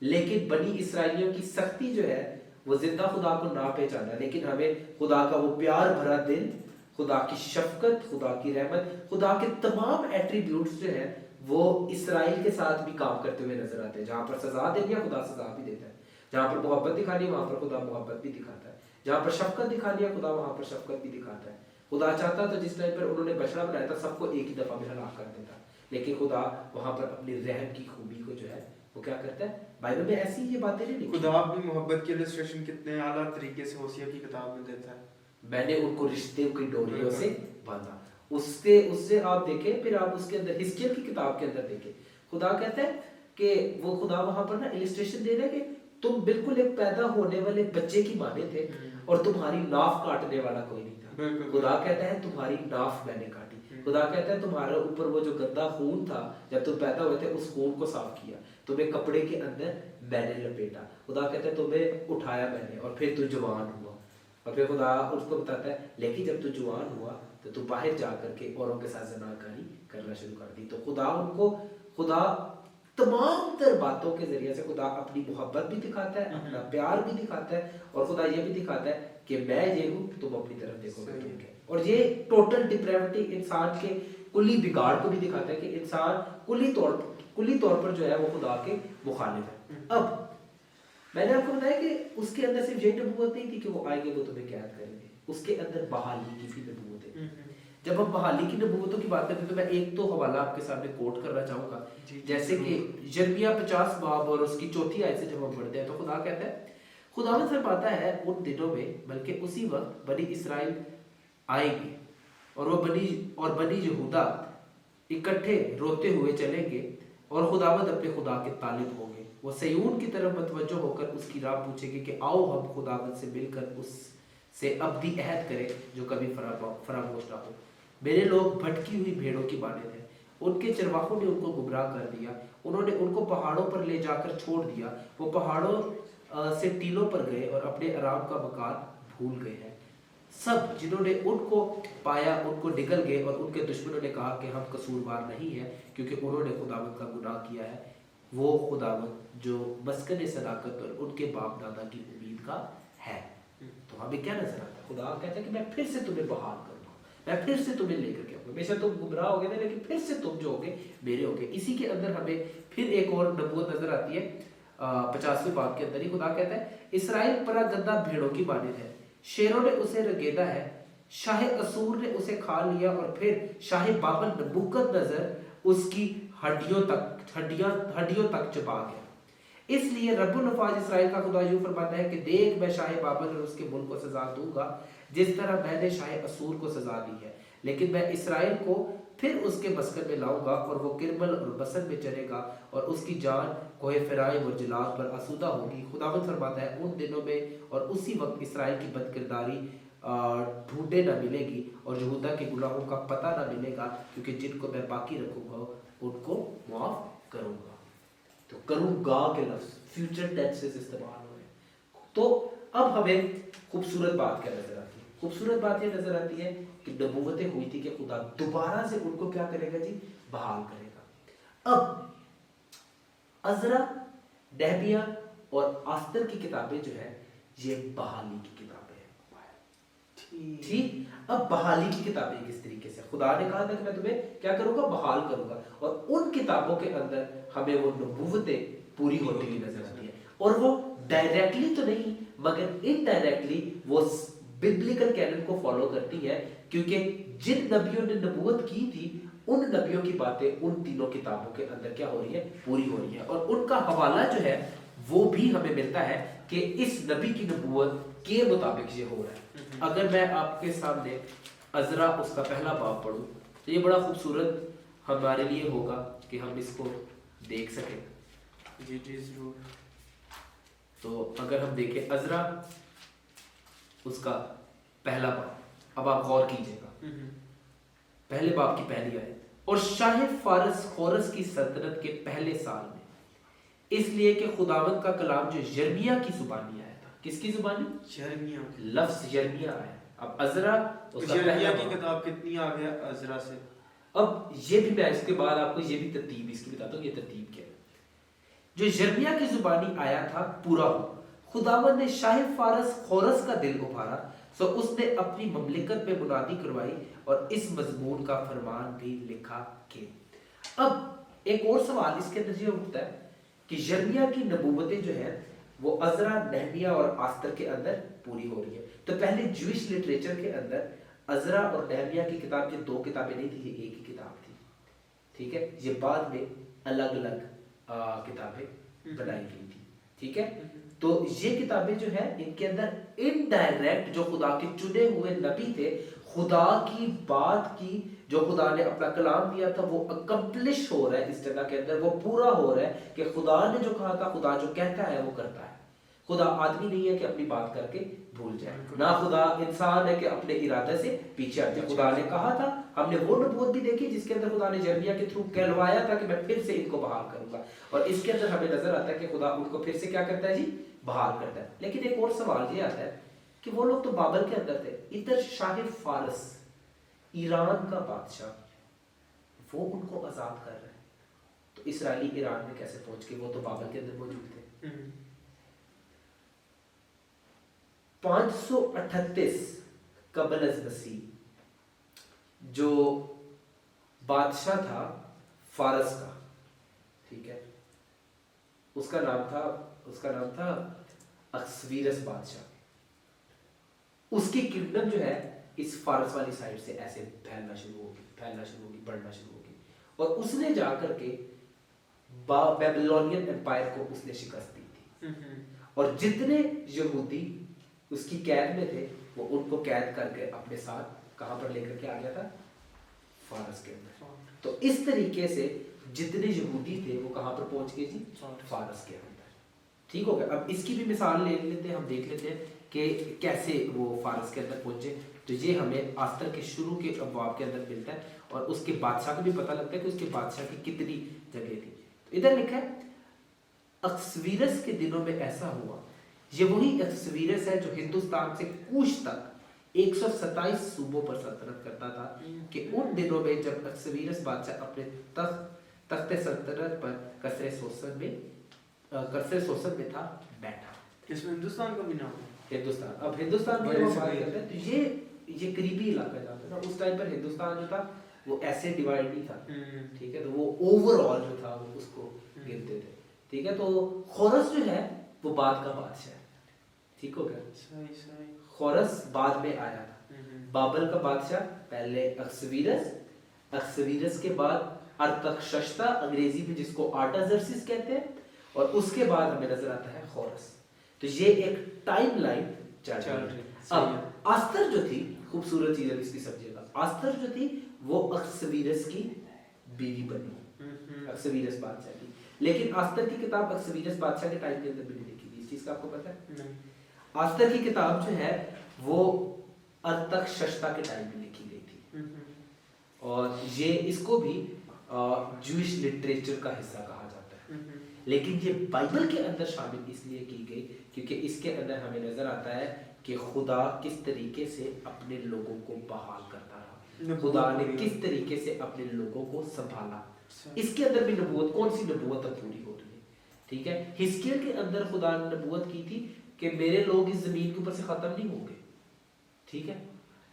लेकिन बनी इसराइलियों की सख्ती जो है वो जिंदा खुदा को ना पहचाना, लेकिन हमें खुदा का वो प्यार भरा दिल, खुदा की शफकत, खुदा की रहमत, खुदा के तमाम एट्रीब्यूट्स जो है वो इसराइल के साथ भी काम करते हुए नजर आते हैं। जहां पर सजा देनी है खुदा सजा भी देता है, जहां पर मोहब्बत दिखानी है वहां पर खुदा मोहब्बत भी दिखाता है, जहां पर शफकत दिखानी है खुदा वहां पर शफकत भी दिखाता है। खुदा चाहता था जिस टाइम पर उन्होंने बछड़ा बनाया था सबको एक ही दफा में हलाक कर देता, लेकिन खुदा वहां पर अपनी रहम की खूबी को जो है वो क्या करता है, बाइबल में ऐसी ये बातें नहीं लिखी। खुदा अपनी मोहब्बत की इलस्ट्रेशन कितने आला तरीके से होसिया की किताब में देता है। मैंने उनको रिश्ते की डोरियों से बांधा। उससे आप देखें, फिर आप उसके अंदर हिजकिय्याह की किताब के अंदर देखें, खुदा कहता है कि वो खुदा वहां पर ना इलस्ट्रेशन दे रहा है कि तुम बिल्कुल एक पैदा होने वाले बच्चे की माने थे और तुम्हारी नाफ काटने वाला कोई नहीं था। खुदा कहता है तुम्हारी नाफ मैंने काटी। खुदा कहता है तुम्हारे ऊपर वो जो गंदा खून था जब तुम पैदा हुए थे उस खून को साफ किया, तुम्हें कपड़े के अंदर मैंने लपेटा। खुदा कहता है तुम्हें उठाया मैंने और फिर तू जवान हुआ। और फिर खुदा उसको बताता है लेकिन जब तू जवान हुआ तो तू बाहर जा करके औरों के साथ जनाकारी करना शुरू कर दी। तो खुदा तमाम तर बातों के जरिए से खुदा अपनी मोहब्बत भी दिखाता है, अपना प्यार भी दिखाता है और खुदा ये भी दिखाता है कि मैं ये हूँ, तुम अपनी तरफ देखोगे। और ये टोटल डिप्रेविटी इंसान के कुली बिगाड़ को भी दिखाता है कि इंसान कुली तौर पर जो है वो खुदा के मुखालिफ है। अब मैंने आपको बताया कि उसके अंदर सिर्फ यही नबूवत नहीं थी कि वो आएंगे वो तुम्हें कैद करेंगे, उसके अंदर बहाली की भी नबूवत है। जब हम बहाली की नबूवतों की बात करते हैं तो मैं एक तो हवाला आपके सामने कोट करना चाहूंगा, जैसे कि यिर्मयाह 50 बाब और उसकी 4 आयत से जब हम पढ़ते हैं तो खुदा कहता है, खुदावंद फरमाता है उन दिनों में बल्कि उसी वक्त बनी इसराइल आएंगे और बनी यहूदा इकट्ठे रोते हुए चलेंगे और खुदावंद अपने खुदा के तालिब होंगे। वो सयून की तरफ मतवज्जो होकर उसकी राह पूछेंगे कि आओ हम खुदावंद से मिलकर उससे अब्दी अहद करें जो कभी फरामोश ना हो। मेरे लोग भटकी हुई भेड़ों की मानद हैं, उनके चरवाहों ने उनको गुमराह कर दिया, उन्होंने उनको पहाड़ों पर ले जाकर छोड़ दिया, वो पहाड़ों से टीलों पर गए और अपने आराम का मकान भूल गए हैं। सब जिन्होंने उनको पाया उनको निगल गए और उनके दुश्मनों ने कहा कि हम कसूरवार नहीं है क्योंकि उन्होंने खुदावंद का गुनाह किया है। वो खुदावंद जो मस्कन सदाकत और उनके बाप दादा की उम्मीद का है। तो हमें क्या नजर आता है? खुदा कहता है कि मैं फिर से तुम्हें बहाल करूंगा, मैं फिर से तुम्हें लेकर के आऊंगा। बेशक तुम गुमराह हो गए थे लेकिन फिर से तुम जो होगे मेरे होगे। इसी के अंदर हमें फिर एक और नबूवत नजर आती है 50वें बाब के अंदर ही। खुदा कहता है इसराइल परा गद्दा भेड़ों की मानिंद है, शेरों ने उसे रगेदा है, शाह असूर ने उसे खा लिया और फिर शाह बाबल नबूकदनेस्सर उसकी हड्डियों तक चबा गया। इसलिए रब्बुल नफाज इस्राएल का खुदा यूं फरमाता है कि देख मैं शाह बाबल और उसके मुल्क को सजा दूंगा जिस तरह मैंने शाह असूर को सजा दी है, लेकिन मैं इस्राएल को फिर उसके मस्कन में लाऊंगा और वो किरमल और बसन में चलेगा और उसकी जान कोहे फिराइम और जलाल पर आसूदा होगी। खुदावंद फरमाता है उन दिनों में और उसी वक्त इस्राएल की बदकिरदारी ढूंढे ना मिलेगी और यहूदा के गुनाहों का पता ना मिलेगा, क्योंकि जिनको मैं बाकी रखूंगा उनको माफ करूंगा। तो करूंगा के लफ्ज फ्यूचर टेंसेस इस्तेमाल हो रहे हैं। तो अब हमें खूबसूरत बात क्या नजर आती है? खूबसूरत बात ये नजर आती है कि नबूवतें हुई थी कि खुदा दोबारा से उनको क्या करेगा जी? बहाल करेगा। अब अज़रा, नेहमिया और आस्तर की किताबें जो है ये बहाली की किताबें हैं। ठीक, अब बहाली की किताबें किस तरीके से? खुदा ने कहा था कि मैं तुम्हें क्या करूंगा? बहाल करूंगा। और उन किताबों के अंदर हमें वो नबूवतें पूरी होती हुई नजर आती है। और वो डायरेक्टली तो नहीं मगर इनडायरेक्टली वो बिब्लिकल कैनन को फॉलो करती है, क्योंकि जिन नबियों ने नबूवत की थी उन नबियों की बातें उन तीनों किताबों के अंदर क्या हो रही है? पूरी हो रही है। और उनका हवाला जो है वो भी हमें मिलता है कि इस नबी की नबूवत के मुताबिक ये हो रहा है। अगर मैं आपके सामने अज़रा उसका पहला बाब पढ़ूं तो ये बड़ा खूबसूरत हमारे लिए होगा कि हम इसको देख सकें। जी जी जरूर। तो अगर हम देखें अज़रा उसका पहला बाब, अब आप गौर कीजिएगा पहले बाब की पहली आयत, और शाह फारस खोरस की सल्तनत के पहले साल में, इसलिए कि खुदावंद का कलाम जो यिर्मयाह की जुबानी आया था। किसकी जुबानी? यिर्मयाह। लफ्ज यिर्मयाह आया। अब अज़रा उसका यिर्मयाह की किताब कितनी आ गया अज़रा से? अब ये भी मैं इसके बाद आपको ये भी तरतीब इसकी बताता हूँ। ये तरतीब क्या है? जो यिर्मयाह की जुबानी आया था पूरा हो, खुदावंद ने शाह फारस खोरस का दिल उभारा, सो उसने अपनी ममलिकत पे मुनादी करवाई और इस मजमून का फरमान भी लिखा कि। अब एक और सवाल इसके अंदर ये उठता है कि यिर्मयाह की नबूवतें जो है वो अज़रा, नेहमिया और आस्तर के अंदर पूरी हो रही है। तो पहले ज्यूइश लिटरेचर के अंदर अज़रा और नेहमिया की किताब, ये दो किताबें नहीं थी, ये एक ही किताब थी। ठीक है, ये बाद में अलग अलग किताबें बनाई गई थी। ठीक है, तो ये किताबें जो है इनके अंदर इनडायरेक्ट जो खुदा के चुने हुए नबी थे, खुदा की बात की जो खुदा ने अपना कलाम दिया था वो अकम्प्लिश हो रहा है इस जगह के अंदर, वो पूरा हो रहा है कि खुदा ने जो कहा था, खुदा जो कहता है वो करता है। खुदा आदमी नहीं है कि अपनी बात करके भूल जाए, ना खुदा इंसान है कि अपने इरादे से पीछे हट जाए। खुदा ने कहा था, हमने वो नबूवत भी देखी जिसके अंदर खुदा ने यिर्मयाह के थ्रू कहलवाया था कि मैं फिर से इनको बहाल करूंगा, और इसके अंदर हमें नजर आता है कि खुदा उनको फिर से क्या करता है जी? बहाल करता है। लेकिन एक और सवाल ये आता है कि वो लोग तो बाबल के अंदर थे, इधर शाह फारस ईरान का बादशाह वो उनको आजाद कर रहा है, तो इसराइली ईरान में कैसे पहुंच गए? वो तो बाबल के अंदर मौजूद थे। 538 कबल अज़ मसीह जो बादशाह था फारस का, ठीक है, उसका नाम था अक्सवीरस बादशाह। उसकी किंगडम जो है इस फारस वाली साइड से ऐसे फैलना शुरू होगी, बढ़ना शुरू होगी, और उसने जाकर के बेबीलोनियन एम्पायर को उसने शिकस्त दी थी। और जितने यहूदी उसकी कैद में थे वो उनको कैद करके अपने साथ कहां पर लेकर के आ गया था? फारस के अंदर। तो इस तरीके से जितने यहूदी थे वो कहां पर पहुंच गए जी? फारस के अंदर। ठीक हो गया। अब इसकी भी मिसाल ले लेते हैं, हम देख लेते हैं कि कैसे वो फारस के अंदर पहुंचे। तो ये हमें आस्तर के शुरू के अबवाब के अंदर मिलता है और उसके बादशाह को भी पता लगता है कि उसके बादशाह की कितनी जगह थी। तो इधर लिखा है अक्सवीरस के दिनों में ऐसा हुआ। ये वही अक्सवीरस है जो हिंदुस्तान से कूश तक 127 सूबों पर सल्तनत करता था कि उन दिनों में जब अक्सवीरस बादशाह अपने तख्ते सल्तनत पर कसरे सोसन में था बैठा। इसमें हिंदुस्तान का भी नाम है। हिंदुस्तान, अब हिंदुस्तान की हम बात करते हैं तो ये करीबी इलाका जहाँ पे ना उस टाइम पर हिंदुस्तान जो था वो ऐसे डिवाइड नहीं था, ठीक है, तो वो ओवरऑल जो था वो उसको गिनते थे, ठीक है। तो खोरस जो है वो बाद का बादशाह है, ठीक हो गया। सही खोरस बाद में आया था। बाबल का बादशाह पहले अक्सवीरस के बाद अर्थकशस्ता, अंग्रेजी में जिसको आर्टाजर्सिस कहते हैं, और उसके बाद हमें नजर आता है खोरस। तो ये एक टाइम लाइन चल रही है। अब आस्तर जो थी, खूबसूरत चीज है इसकी समझिएगा, आस्तर जो थी वो अक्सवीरस की बीवी बनी, अक्सवीरस बादशाह की। लेकिन आस्तर की किताब अक्सवीरस बादशाह के टाइम के अंदर भी नहीं लिखी थी, इस चीज का आपको पता है? नहीं। आस्तर की किताब जो है वो अर्थकशस्ता के टाइम में लिखी गई थी, और ये इसको भी जूइश लिटरेचर का हिस्सा कहा जाता है। लेकिन ये बाइबल के अंदर शामिल इसलिए की गई क्योंकि इसके अंदर हमें नजर आता है कि खुदा किस तरीके से अपने लोगों को बहाल करता रहा, खुदा ने किस तरीके से अपने लोगों को संभाला। इसके अंदर भी नबूवत, कौन सी नबूवत अब पूरी हो रही है, ठीक है। हिजकिय्याह के अंदर खुदा ने नबूवत की थी कि मेरे लोग इस जमीन के ऊपर से खत्म नहीं होंगे, ठीक है।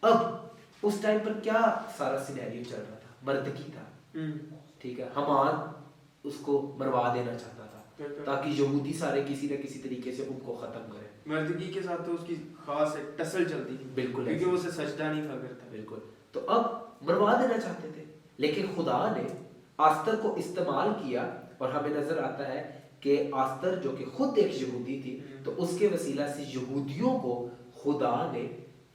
अब उस टाइम पर क्या सारा सिनेरियो चल रहा था, मर्दगी था, ठीक है। हमान उसको मरवा देना चाहता था ताकि यहूदी सारे किसी न किसी तरीके से उनको खत्म करें। मर्दगी के साथ तो उसकी खास एक टसल चलती थी, बिल्कुल, क्योंकि वो उसे सजदा नहीं था करता, बिल्कुल। तो अब मरवा देना चाहते थे, लेकिन खुदा ने आस्तर को इस्तेमाल किया, और हमें नजर आता है कि आस्तर जो कि खुद एक यहूदी थी, तो उसके वसीला से यहूदियों को खुदा ने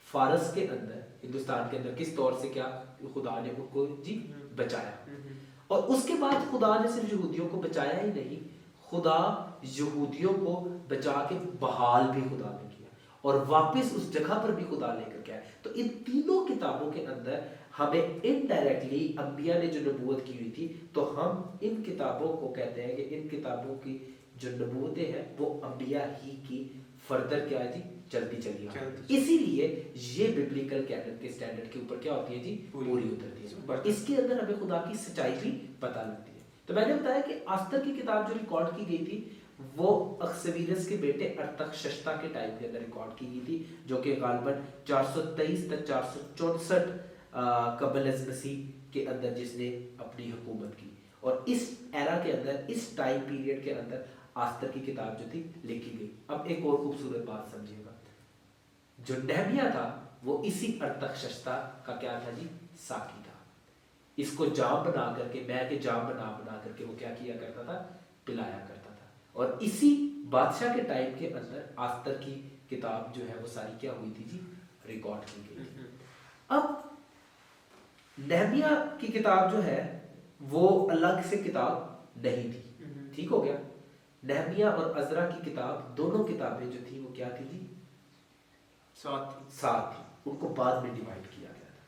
फारस के अंदर, हिंदुस्तान के अंदर किस तौर से क्या खुदा ने उनको जी बचाया। और उसके बाद खुदा ने सिर्फ यहूदियों को बचाया ही नहीं, खुदा यहूदियों को बचा के बहाल भी खुदा ने किया, और वापस उस जगह पर भी खुदा लेकर के आया। तो इन तीनों किताबों के अंदर हमें इनडायरेक्टली अंबिया ने जो नबूवत की हुई थी, तो हम इन किताबों को कहते हैं कि इन किताबों की जो नबूवतें हैं वो अंबिया ही की फर्दर क्या है जी, चलती चली आ रही है। इसीलिए ये बिब्लिकल कैनन के स्टैंडर्ड के ऊपर क्या होती है जी, पूरी उतरती है। इसके अंदर हमें खुदा की सच्चाई भी पता लगती है। तो मैंने बताया कि आस्तर की किताब जो रिकॉर्ड की गई थी वो अक्सवीरस के बेटे अर्थकशस्ता के टाइम के अंदर रिकॉर्ड की गई थी, जो कि गालबन 423 तक 464 कबल अज़ मसीह के अंदर जिसने अपनी हुकूमत की। और इस एरा के अंदर, इस टाइम पीरियड के अंदर आस्तर की किताब जो थी लिखी गई। अब एक और खूबसूरत बात समझिएगा, जो नहमिया था वो इसी अर्थकशस्ता का क्या था जी, साकी था। इसको जाम बना करके, मैं के जाम बना करके वो क्या किया करता था, पिलाया करता था। और इसी बादशाह के टाइम के अंदर आस्तर की किताब जो है वो सारी क्या हुई थी जी, रिकॉर्ड की गई थी। अब नहमिया की किताब जो है वो अलग से किताब नहीं थी, ठीक हो गया। नहमिया और अजरा की किताब, दोनों किताबें जो थी वो क्या थी जी, साथ थी, उनको बाद में डिवाइड किया गया था।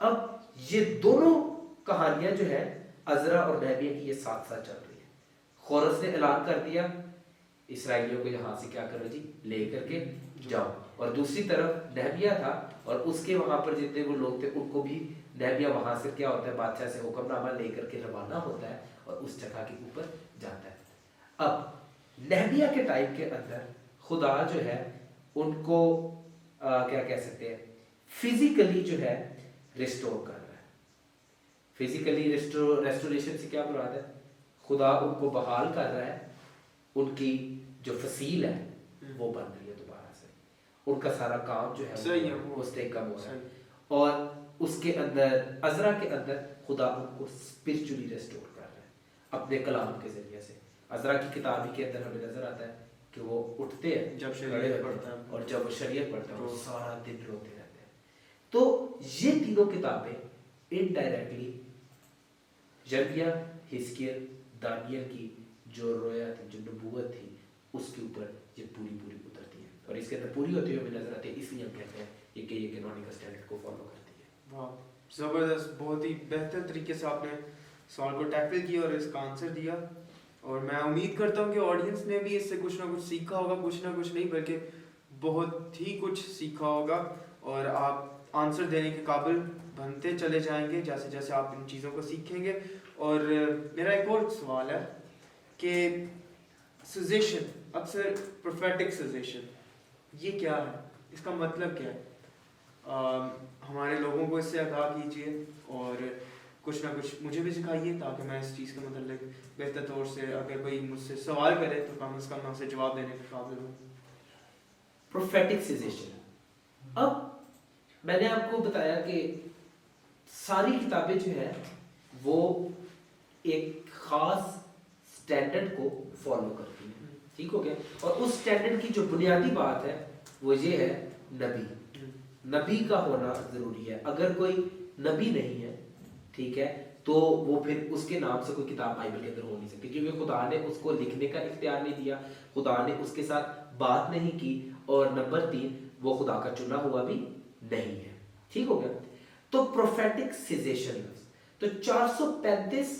अब ये दोनों कहानियां जो है अजरा और नहमिया की, ये साथ साथ चल रही है। खोरस ने ऐलान कर दिया इसराइलियों को यहाँ से क्या करो जी, ले करके जाओ, और दूसरी तरफ नहमिया था, और उसके वहां पर जितने वो लोग थे उनको भी नहमिया वहां से क्या होता है, बादशाह से हुक्मनामा लेकर के रवाना होता है और उस जगह के ऊपर जाता है। अब नहमिया के टाइम के अंदर खुदा जो है उनको क्या कह सकते हैं, फिजिकली जो है रिस्टोर कर रहा है। फिजिकली रेस्टोरेशन से क्या मुराद है, खुदा उनको बहाल कर रहा है, उनकी जो फसील है वो बन रही है दोबारा से, उनका सारा काम जो है वो मुस्तहकम हो रहा है। और उसके अंदर अजरा के अंदर खुदा उनको स्पिरिचुअली रेस्टोर कर रहा है अपने कलाम के जरिए से। अजरा की किताब के अंदर हमें नजर आता है कि वो उठते हैं जब शरीयत पढ़ता है, और जब वो शरीयत पढ़ता है वो सारा दिन रोते रहते हैं। तो ये तीनों किताबें इनडायरेक्टली यिर्मयाह, हिजकिय्याह, दानियल की जो रोया थी, जो नबूवत थी, उसके ऊपर ये पूरी उतरती है। और इसके अंदर पूरी होती हुई हमें नजर आती है, इसलिए हम कहते हैं ये कैनोनिकल स्टैंडर्ड को फॉलो करती है। वाह, ज़बरदस्त, बहुत ही बेहतर तरीके से आपने सवाल को टैकल किया और इसका आंसर दिया। और मैं उम्मीद करता हूँ कि ऑडियंस ने भी इससे कुछ ना कुछ सीखा होगा, कुछ ना कुछ नहीं बल्कि बहुत ही कुछ सीखा होगा, और आप आंसर देने के काबिल बनते चले जाएंगे जैसे जैसे आप इन चीज़ों को सीखेंगे। और मेरा एक और सवाल है कि सजेशन, अक्सर प्रोफेटिक सजेशन, ये क्या है, इसका मतलब क्या है? हमारे लोगों को इससे आगाह कीजिए और कुछ ना कुछ मुझे भी सिखाइए ताकि मैं इस चीज़ के मतलब बेहतर तौर से, अगर कोई मुझसे सवाल करे तो कम से कम मैं उसे जवाब देने के काबिल हूँ। प्रोफेटिक सजेशन, अब मैंने आपको बताया कि सारी किताबें जो है वो एक खास स्टैंडर्ड को फॉलो करती हैं, ठीक हो गया। और उस स्टैंडर्ड की जो बुनियादी बात है वो ये है, नबी का होना जरूरी है। अगर कोई नबी नहीं है, ठीक है, तो वो फिर उसके नाम से कोई किताब बाइबल के अंदर हो नहीं सकती, क्योंकि खुदा ने उसको लिखने का इख्तियार नहीं दिया, खुदा ने उसके साथ बात नहीं की, और नंबर 3 वो खुदा का चुना हुआ भी नहीं है, ठीक हो गया। तो प्रोफेटिक सजेशन, तो 435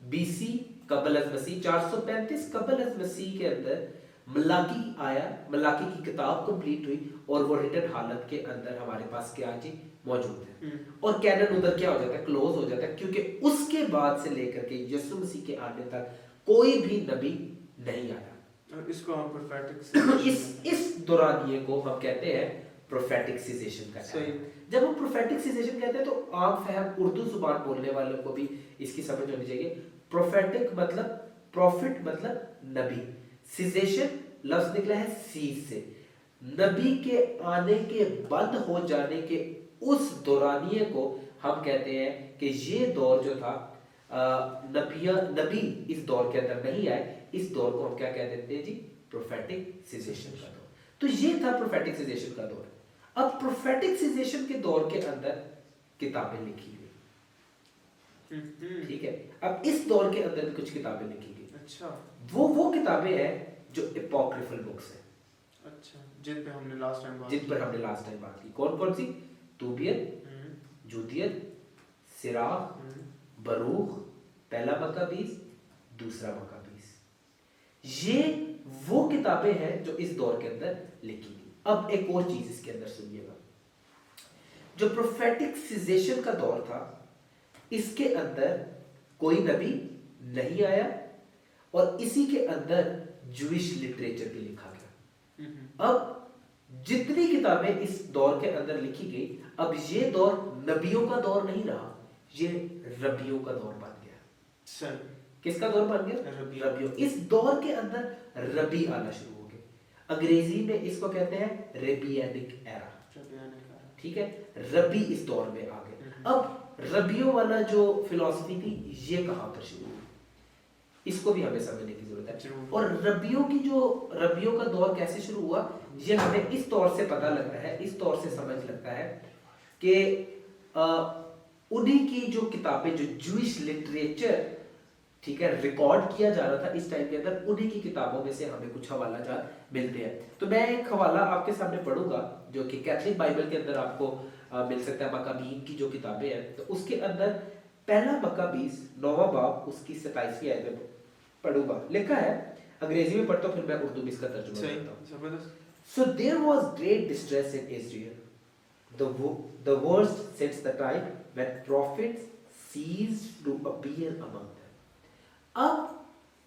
बीसी कबल अज मसीह, 435 कबल अज मसीह के अंदर मलाकी आया, मलाकी की किताब कंप्लीट हुई, और वो रिटन हालत के अंदर हमारे पास क्या जी मौजूद है। और कैनन उधर क्या हो जाता है, क्लोज हो जाता है, क्योंकि उसके बाद से लेकर के यीशु मसीह के आने तक कोई भी नबी नहीं आया। और इसको हम प्रोफेटिक इस दौरानिये को हम कहते हैं प्रोफेटिक सजेशन का। सही। जब हम प्रोफेटिक सजेशन कहते हैं तो आम फहम उर्दू जुबान बोलने वालों को भी इसकी समझ होनी चाहिए। प्रोफेटिक मतलब, प्रॉफिट मतलब नबी, सजेशन लफ्ज निकला है सीज से, नबी के आने के बंद हो जाने के उस दौरानिये को हम कहते हैं कि ये दौर जो था, नबी इस दौर के अंदर नहीं आए, इस दौर को हम क्या कह देते हैं जी, प्रोफेटिक सजेशन का दौर। तो ये था प्रोफेटिक सजेशन का दौर। अब प्रोफेटिक सजेशन के दौर के अंदर किताबें लिखी गई, ठीक है। अब इस दौर के अंदर भी कुछ किताबें लिखी गई। अच्छा, वो किताबें हैं जो एपोक्रिफल बुक्स हैं। अच्छा, जिन पर हमने लास्ट टाइम बात की। कौन कौन सी? तूबियत, जूदियत, सिराह, बरूख, पहला मकाबीस, दूसरा मकाबीस। ये वो किताबें हैं जो इस दौर के अंदर लिखी गई। अब एक और चीज इसके अंदर सुनिएगा, जो प्रोफेटिक सजेशन का दौर था, इसके अंदर कोई नबी नहीं आया, और इसी के अंदर जूइश लिटरेचर भी लिखा गया। अब जितनी किताबें इस दौर के अंदर लिखी गई, अब ये दौर नबियों का दौर नहीं रहा, ये रबियों का दौर बन गया। सर, किसका दौर बन गया? रबियों। इस दौर के अंदर रबी आना शुरू हो गए। अंग्रेजी में इसको कहते हैं रेबियानिक एरा, ठीक है। रबी इस दौर में आ गए। अब रबियों वाला जो फिलॉसफी थी, ये कहां पर शुरू हुई, इसको भी हमें समझने की जरूरत है। और रबियों का दौर कैसे शुरू हुआ, ये हमें इस दौर से पता लगता है, इस दौर से समझ लगता है कि उन्हीं की जो किताबें, जो जूइश लिटरेचर, ठीक है, रिकॉर्ड किया जा रहा था इस टाइम के अंदर, उन्हीं की किताबों में से हमें कुछ हवाला जात मिलते हैं। तो मैं एक हवाला आपके सामने पढ़ूंगा जो कि कैथलिक बाइबल के अंदर आपको मिल सकता है, मकाबीन की जो किताबें हैं। तो उसके अंदर पहला मकाबीस 9वां बाब उसकी 27वीं आयत में पढ़ूंगा। लिखा है, अंग्रेजी में पढ़ता हूं, फिर मैं उर्दू में इसका तर्जुमा करता हूं। So there was great distress in Israel, the worst since the time when prophets ceased to appear among them. अब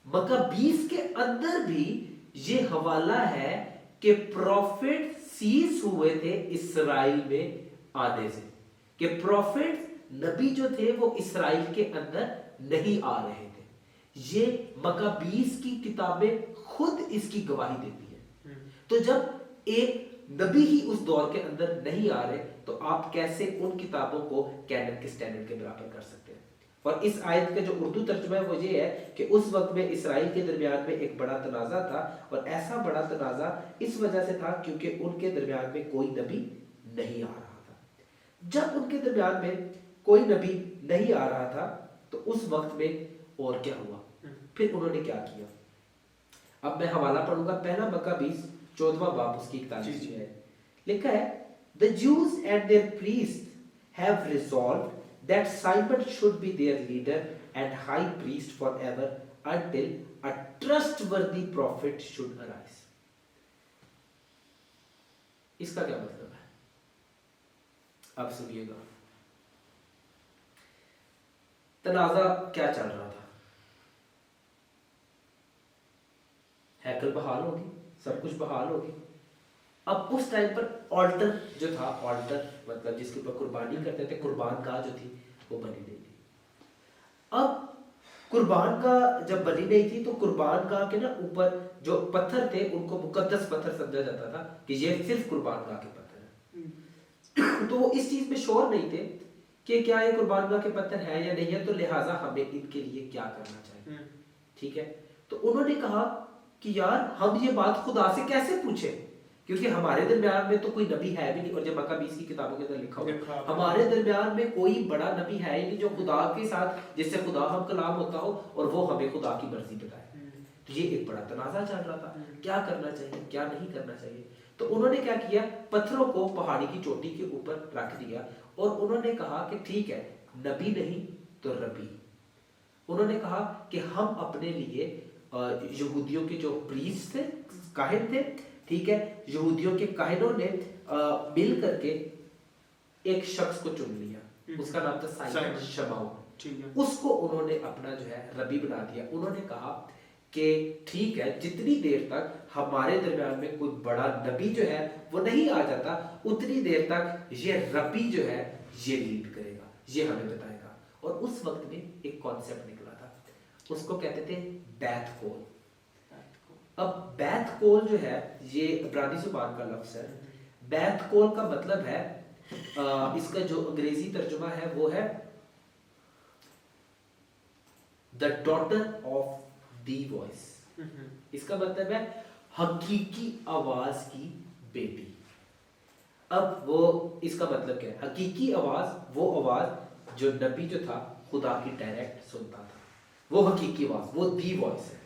मकाबीस के अंदर भी ये हवाला है कि प्रॉफिट सीज हुए थे इस्राएल में आने से, कि प्रॉफिट नबी जो थे वो इस्राएल के अंदर नहीं आ रहे थे। ये मकाबीस की किताबें खुद इसकी गवाही देती है। तो जब एक नबी ही उस दौर के अंदर नहीं आ रहे, तो आप कैसे उन किताबों को कैनन के स्टैंडर्ड के बराबर कर सकते हैं? और इस आयत का जो उर्दू तर्जुमा है वो ये है कि उस वक्त में इस्राएल के दरमियान में एक बड़ा तनाज़ा था, और ऐसा बड़ा तनाज़ा इस वजह से था क्योंकि उनके दरमियान में कोई नबी नहीं आ रहा था। जब उनके दरमियान में कोई नबी नहीं आ रहा था, तो उस वक्त में और क्या हुआ, फिर उन्होंने क्या किया? अब मैं हवाला पढ़ूंगा, पहला मकाबीस 14वां बाब उसकी 41 जी, जी। है, लिखा है the Jews and their priest have resolved that Simon should be their leader and high priest forever until a trustworthy prophet should arise। इसका क्या मतलब है, अब सुनिएगा। तनाजा क्या चल रहा था, हैकल बहाल होगी, सब कुछ बहाल होगी। अब उस टाइम पर ऑल्टर जो था, ऑल्टर मतलब जिसके ऊपर कुर्बानी करते थे, कुर्बान गाह जो थी वो बनी नहीं थी। अब कुर्बान का जब बनी नहीं थी तो कुर्बान गाह के ना ऊपर जो पत्थर थे उनको मुकद्दस पत्थर समझा जाता था कि ये सिर्फ कुर्बान गाह के पत्थर हैं। तो वो इस चीज में श्योर नहीं थे कि क्या ये कुर्बान गाह के पत्थर है या नहीं है, तो लिहाजा हमें इनके लिए क्या करना चाहिए। ठीक है, तो उन्होंने कहा कि यार हम ये बात खुदा से कैसे पूछे, क्योंकि हमारे दरमियान में तो कोई नबी है भी नहीं। और जब मक्काबीस की किताबों के अंदर लिखा हुआ हमारे दरमियान में कोई बड़ा नबी है ही नहीं जो खुदा के साथ, जिससे खुदा हम कलाम होता हो और वो हमें खुदा की मर्जी बताए। तो ये एक बड़ा तनाजा चल रहा था, क्या करना चाहिए क्या नहीं करना चाहिए। तो उन्होंने क्या किया, पत्थरों को पहाड़ी की चोटी के ऊपर रख दिया और उन्होंने कहा कि ठीक है, नबी नहीं तो रबी। उन्होंने कहा कि हम अपने लिए यहूदियों के जो प्रीस्ट थे, काहिन थे, ठीक है, यहूदियों के काहिनों ने मिल करके एक शख्स को चुन लिया, उसका नाम था साइमन शमाउन। उसको उन्होंने अपना जो है रबी बना दिया। उन्होंने कहा कि ठीक है, जितनी देर तक हमारे दरमियान में कोई बड़ा नबी जो है वो नहीं आ जाता, उतनी देर तक ये रबी जो है ये लीड करेगा, ये हमें बताएगा। और उस वक्त में एक कॉन्सेप्ट निकला था, उसको कहते थे बैथ कोल। अब बैथ कोल जो है ये इब्रानी जुबान का लफ्ज है। बैथ कोल का मतलब है इसका जो अंग्रेजी तर्जुमा है वो है the daughter of the voice. इसका मतलब है हकीकी आवाज की बेटी। अब वो इसका मतलब क्या है, हकीकी आवाज वो आवाज जो नबी जो था खुदा की डायरेक्ट सुनता था, वो हकीकी आवाज, वो दी वॉइस है।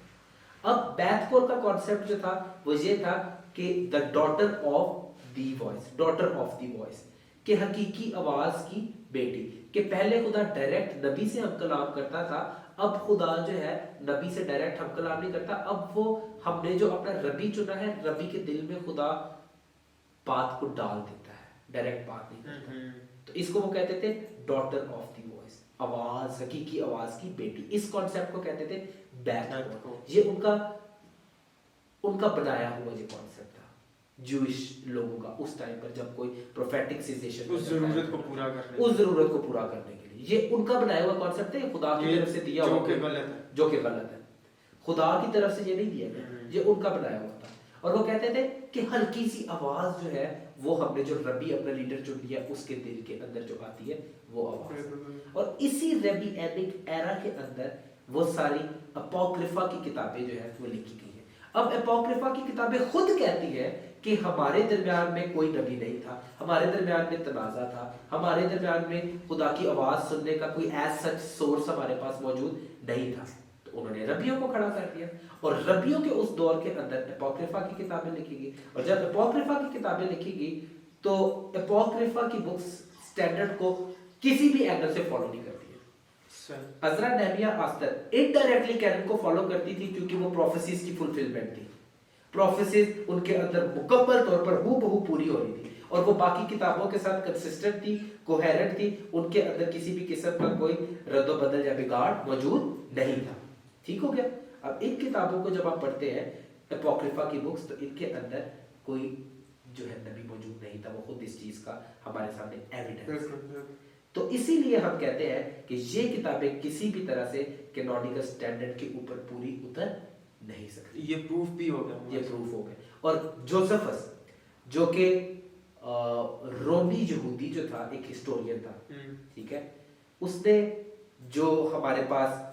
अब बैथ कोल का कॉन्सेप्ट जो था वो ये था कि the daughter of the voice, daughter of the voice, कि हकीकी आवाज की बेटी। कि पहले खुदा डायरेक्ट नबी से हम कलाम करता था, अब खुदा जो है नबी से डायरेक्ट हम कलाम नहीं करता। अब वो हमने जो अपना रबी चुना है, रबी के दिल में खुदा बात को डाल देता है, डायरेक्ट बात नहीं करता। तो इसको वो कहते थे डॉटर ऑफ दी वॉइस, आवाज, हकीकी आवाज की बेटी। इस कॉन्सेप्ट को कहते थे बैथ कोल। ये उनका बनाया हुआ ये कॉन्सेप्ट था जूइश लोगों का उस टाइम पर, जब कोई प्रोफेटिक सिचुएशन उस जरूरत को पूरा करने के लिए, ये उनका बनाया हुआ कॉन्सेप्ट है, खुदा की तरफ से दिया हुआ, जो कि गलत है। खुदा की तरफ से ये नहीं दिया गया, ये उनका बनाया हुआ था। और वो कहते थे कि हल्की सी आवाज जो है वो हमने जो रबी अपना लीडर चुन लिया उसके दिल के अंदर जो आती है वो आवाज। और इसी रबी एनिक एरा के अंदर वो सारी अपोक्रिफा की किताबें जो है वो लिखी गई है। अब अपोक्रिफा की किताबें खुद कहती है कि हमारे दरमियान में कोई नबी नहीं था, हमारे दरमियान में तनाजा था, हमारे दरमियान में खुदा की आवाज सुनने का कोई एज सच सोर्स हमारे पास मौजूद नहीं था। तो उन्होंने रबियों को खड़ा कर दिया और रबियों के उस दौर के अंदर अपोक्रिफा की किताबें लिखी गई। और जब अपोक्रिफा की किताबें लिखी गई तो अपोक्रिफा की बुक्स स्टैंडर्ड को किसी भी एंगल से फॉलो नहीं करती है। अज़रा, नेहमिया, आस्तर इनडायरेक्टली कैनन को फॉलो करती थी क्योंकि वो प्रोफेसीज की फुलफिलमेंट थी। प्रोफेसीज उनके अंदर मुकम्मल तौर पर हूबहू पूरी हो रही थी और वो बाकी किताबों के साथ कंसिस्टेंट थी, कोहेरेंट थी, उनके अंदर किसी भी किस्म का कोई रद्द बदल या बिगाड़ मौजूद नहीं था। ठीक हो गया। अब इन किताबों को जब आप पढ़ते हैं अपोक्रिफा की बुक्स, तो इनके अंदर कोई जो है नबी मौजूद नहीं था, वो खुद इस चीज का हमारे सामने एविडेंस है। तो इसीलिए हम कहते हैं कि ये किताबें किसी भी तरह से कैनोनिकल स्टैंडर्ड के ऊपर पूरी उतर नहीं सकती। ये प्रूफ भी हो गया, ये प्रूफ हो गया। और जोसेफस जो कि रोमी यहूदी जो था, एक हिस्टोरियन था, ठीक है, उसने जो हमारे पास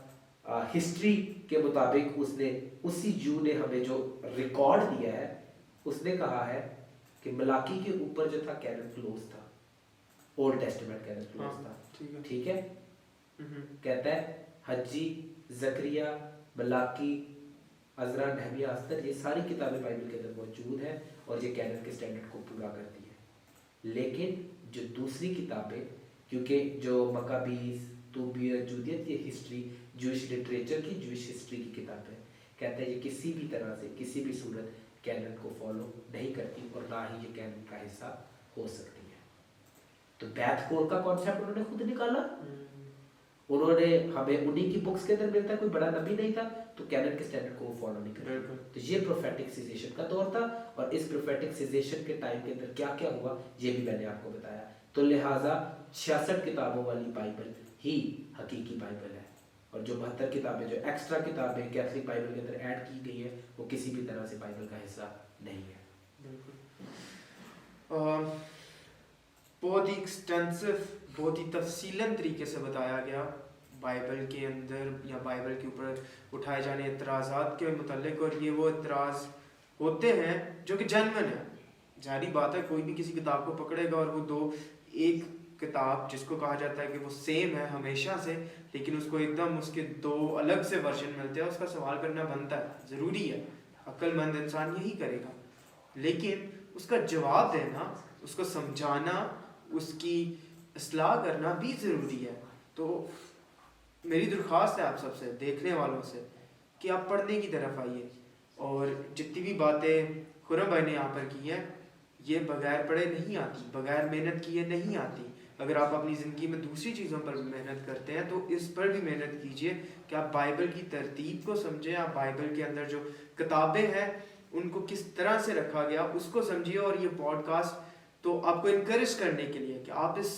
हिस्ट्री के मुताबिक उसने उसी जू ने हमें जो रिकॉर्ड दिया है, उसने कहा है कि मलाकी के ऊपर जो था कैनन क्लोज था, ओल्ड टेस्टामेंट कैनन क्लोज था। ठीक है, कहता है हज्जी, जकरिया, मलाकी, अज़रा, नहमिया, अस्तर, ये सारी किताबें बाइबल के अंदर मौजूद हैं और ये कैनन के स्टैंडर्ड को पूरा करती है। लेकिन जो दूसरी किताबें, क्योंकि जो मकाबीज, तोबिया, जूदियत, ये हिस्ट्री, जूश लिटरेचर की, जूश हिस्ट्री की किताबें, कहते हैं ये किसी भी तरह से किसी भी सूरत कैनन को फॉलो नहीं करती और ना ही ये कैनन का हिस्सा हो सकती है। तो बैथ कोर का कॉन्सेप्ट उन्होंने खुद निकाला, उन्होंने हमें उन्हीं की बुक्स के अंदर मिलता है, कोई बड़ा नबी नहीं था, तो कैनन के स्टैंडर्ड को फॉलो नहीं करते। तो ये प्रोफेटिक सिजेशन का दौर था और इस प्रोफेटिक सिजेशन के टाइम के अंदर क्या क्या हुआ ये भी मैंने आपको बताया। तो लिहाजा 66 किताबों वाली बाइबल ही हकीकी बाइबल है और जो 72 किताबें जो एक्स्ट्रा किताबें कैथलिक बाइबल के अंदर ऐड की गई है वो किसी भी तरह से बाइबल का हिस्सा नहीं है। बहुत ही एक्सटेंसिव, बहुत ही तफसीलन तरीके से बताया गया बाइबल के अंदर या बाइबल के ऊपर उठाए जाने एतराज़ात के मुतालिक, और ये वो एतराज़ होते हैं जो कि जेन्युइन है। जारी बात है, कोई भी किसी किताब को पकड़ेगा और वो दो एक किताब जिसको कहा जाता है कि वो सेम है हमेशा से, लेकिन उसको एकदम उसके दो अलग से वर्जन मिलते हैं, उसका सवाल करना बनता है, ज़रूरी है, अक्लमंद इंसान यही करेगा। लेकिन उसका जवाब देना, उसको समझाना, उसकी इस्लाह करना भी ज़रूरी है। तो मेरी दरख्वास्त है आप सबसे, देखने वालों से, कि आप पढ़ने की तरफ आइए और जितनी भी बातें खुरम भाई ने यहाँ पर की हैं ये बगैर पढ़े नहीं आती, बगैर मेहनत किए नहीं आती। अगर आप अपनी ज़िंदगी में दूसरी चीज़ों पर भी मेहनत करते हैं तो इस पर भी मेहनत कीजिए कि आप बाइबल की तरतीब को समझें, आप बाइबल के अंदर जो किताबें हैं उनको किस तरह से रखा गया उसको समझिए। और ये पॉडकास्ट तो आपको इनकरेज करने के लिए कि आप इस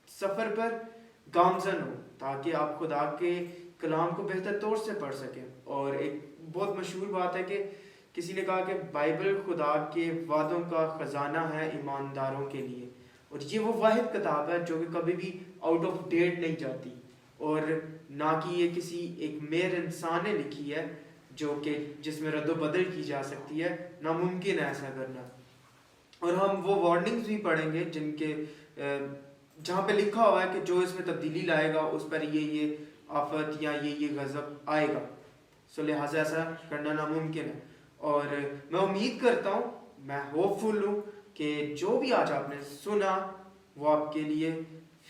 सफ़र पर गामजन हो, ताकि आप खुदा के कलाम को बेहतर तौर से पढ़ सकें। और एक बहुत मशहूर बात है कि किसी ने कहा कि बाइबल खुदा के वादों का ख़जाना है ईमानदारों के लिए, और ये वो वाहिद किताब है जो कि कभी भी आउट ऑफ डेट नहीं जाती, और ना कि ये किसी एक मेयर इंसान ने लिखी है जो कि जिसमें रद्दो-बदल की जा सकती है, नामुमकिन है ऐसा करना। और हम वो वार्निंग्स भी पढ़ेंगे जिनके जहाँ पे लिखा हुआ है कि जो इसमें तब्दीली लाएगा उस पर ये आफत या ये गज़ब आएगा। सो लिहाजा ऐसा करना नामुमकिन है। और मैं उम्मीद करता हूँ, मैं होपफुल हूँ कि जो भी आज आपने सुना वो आपके लिए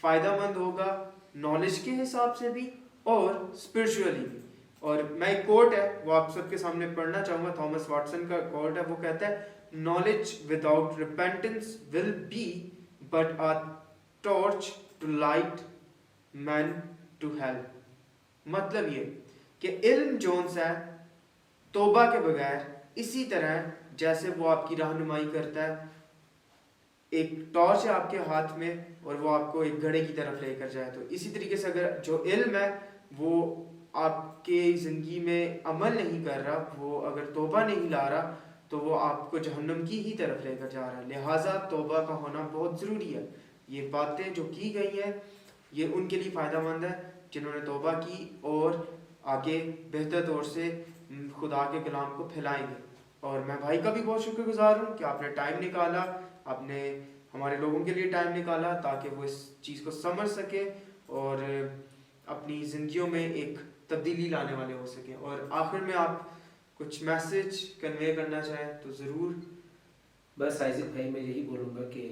फ़ायदेमंद होगा, नॉलेज के हिसाब से भी और स्पिरिचुअली भी। और मैं एक कोट है वो आप सबके सामने पढ़ना चाहूँगा, थॉमस वाटसन का कोट है, वो कहता है knowledge without repentance will be but a torch to light man to hell. मतलब ये कि इल्म जोन्स है तौबा के बगैर इसी तरह जैसे वो आपकी रहनुमाई करता है, एक टॉर्च है आपके हाथ में और वो आपको एक घड़े की तरफ लेकर जाए, तो इसी तरीके से अगर जो इल्म है वो आपके ज़िंदगी में अमल नहीं कर रहा, वो अगर तौबा नहीं ला रहा, तो वो आपको जहन्नम की ही तरफ लेकर जा रहा है। लिहाजा तौबा का होना बहुत ज़रूरी है। ये बातें जो की गई हैं ये उनके लिए फ़ायदेमंद है जिन्होंने तौबा की और आगे बेहतर तौर से खुदा के कलाम को फैलाएंगे। और मैं भाई का भी बहुत शुक्रगुजार हूँ कि आपने टाइम निकाला, आपने हमारे लोगों के लिए टाइम निकाला ताकि वो इस चीज़ को समझ सके और अपनी ज़िंदगियों में एक तब्दीली लाने वाले हो सकें। और आखिर में आप कुछ मैसेज कन्वे करना चाहें तो ज़रूर। बस आइज़िक भाई, मैं यही बोलूँगा कि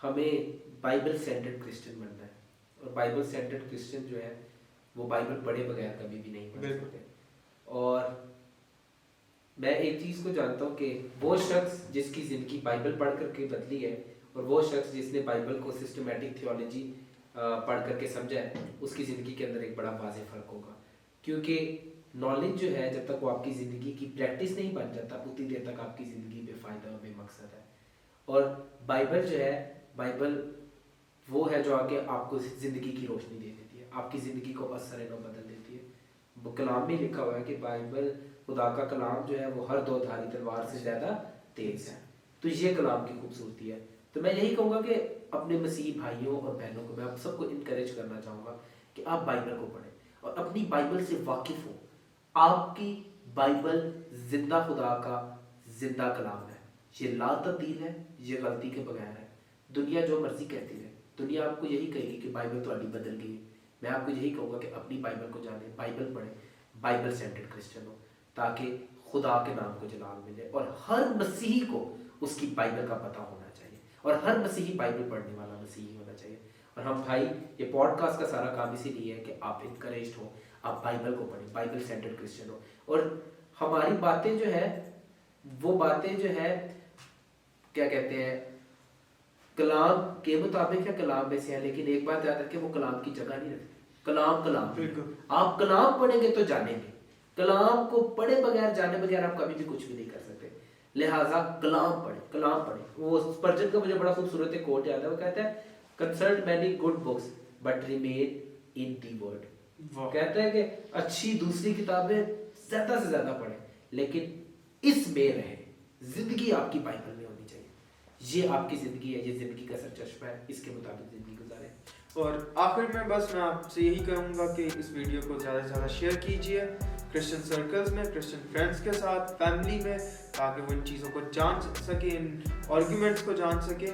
हमें बाइबल सेंटर्ड क्रिश्चियन बनना है, और बाइबल सेंटर्ड क्रिश्चियन जो है वो बाइबल पढ़े बगैर कभी भी नहीं बन सकते। और मैं एक चीज़ को जानता हूँ कि वो शख्स जिसकी ज़िंदगी बाइबल पढ़ करके बदली है और वो शख्स जिसने बाइबल को सिस्टमेटिक थियोलॉजी पढ़ करके समझा है, उसकी ज़िंदगी के अंदर एक बड़ा वाज़ेह फ़र्क होगा। क्योंकि नॉलेज जो है जब तक वो आपकी ज़िंदगी की प्रैक्टिस नहीं बन जाता, उतनी देर तक आपकी ज़िंदगी बेफ़ायदा और बेमकसद है। और बाइबल जो है, बाइबल वो है जो आके आपको ज़िंदगी की रोशनी दे देती है, आपकी ज़िंदगी को असर नो बदल देती है। वो कलाम में लिखा हुआ है कि बाइबल खुदा का कलाम जो है वो हर दो धारी तलवार से ज़्यादा तेज़ है। तो ये कलाम की खूबसूरती है। तो मैं यही कहूँगा कि अपने मसीह भाइयों और बहनों को मैं आप सबको इनकरेज करना चाहूँगा कि आप बाइबल को पढ़ें और अपनी बाइबल से वाकिफ़ हो। आपकी बाइबल जिंदा खुदा का जिंदा कलाम है, ये ला तब्दील है, ये गलती के बगैर है। दुनिया जो मर्जी कहती है, दुनिया आपको यही कहेगी कि बाइबल तो अभी बदल गई है। मैं आपको यही कहूँगा कि अपनी बाइबल को जाने, बाइबल पढ़ें, बाइबल सेंटर्ड क्रिश्चियन हो, ताकि खुदा के नाम को जलाल मिले और हर मसीही को उसकी बाइबल का पता होना चाहिए और हर मसीही बाइबल पढ़ने वाला मसीही होना चाहिए। और हम भाई ये पॉडकास्ट का सारा काम इसीलिए है कि आप इनकरेज्ड हो, आप बाइबल को पढ़ें, बाइबल सेंटर्ड क्रिश्चियन हो। और हमारी बातें जो है वो बातें जो है क्या कहते हैं कलाम के मुताबिक है, कलाम में से है, लेकिन एक बात याद रखें वो कलाम की जगह नहीं रखती। कलाम आप कलाम पढ़ेंगे तो जानेंगे, कलाम को पढ़े बगैर जाने बगैर आप कभी भी कुछ भी नहीं कर सकते। लिहाजा कलाम पढ़े। वो स्पर्जन का मुझे बड़ा खूबसूरत एक कोट याद है, वो कहता है consult many good books but remain in the word. कहता है कि अच्छी दूसरी किताबें ज्यादा से ज्यादा पढ़ें लेकिन इसमें रहे, जिंदगी आपकी बाइबल में होनी चाहिए। ये आपकी जिंदगी है, ये जिंदगी का सरचश्मा है, इसके मुताबिक जिंदगी गुजारें। और आखिर में बस मैं आपसे यही कहूँगा कि इस वीडियो को ज़्यादा से ज़्यादा शेयर कीजिए क्रिश्चियन सर्कल्स में, क्रिश्चियन फ्रेंड्स के साथ, फैमिली में, ताकि वो इन चीज़ों को जान सके, इन आर्ग्यूमेंट्स को जान सके,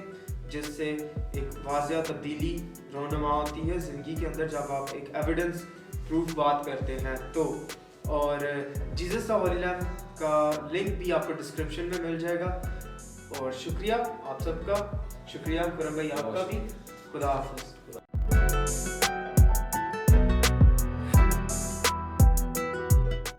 जिससे एक वाज़िया तब्दीली रोनुमा होती है ज़िंदगी के अंदर जब आप एक एविडेंस प्रूफ बात करते हैं तो। और जीसस द होली लैम्ब का लिंक भी आपको डिस्क्रिप्शन में मिल जाएगा। और शुक्रिया आप सबका, शुक्रिया खुरम भाई आपका भी। खुदा हाफिज़।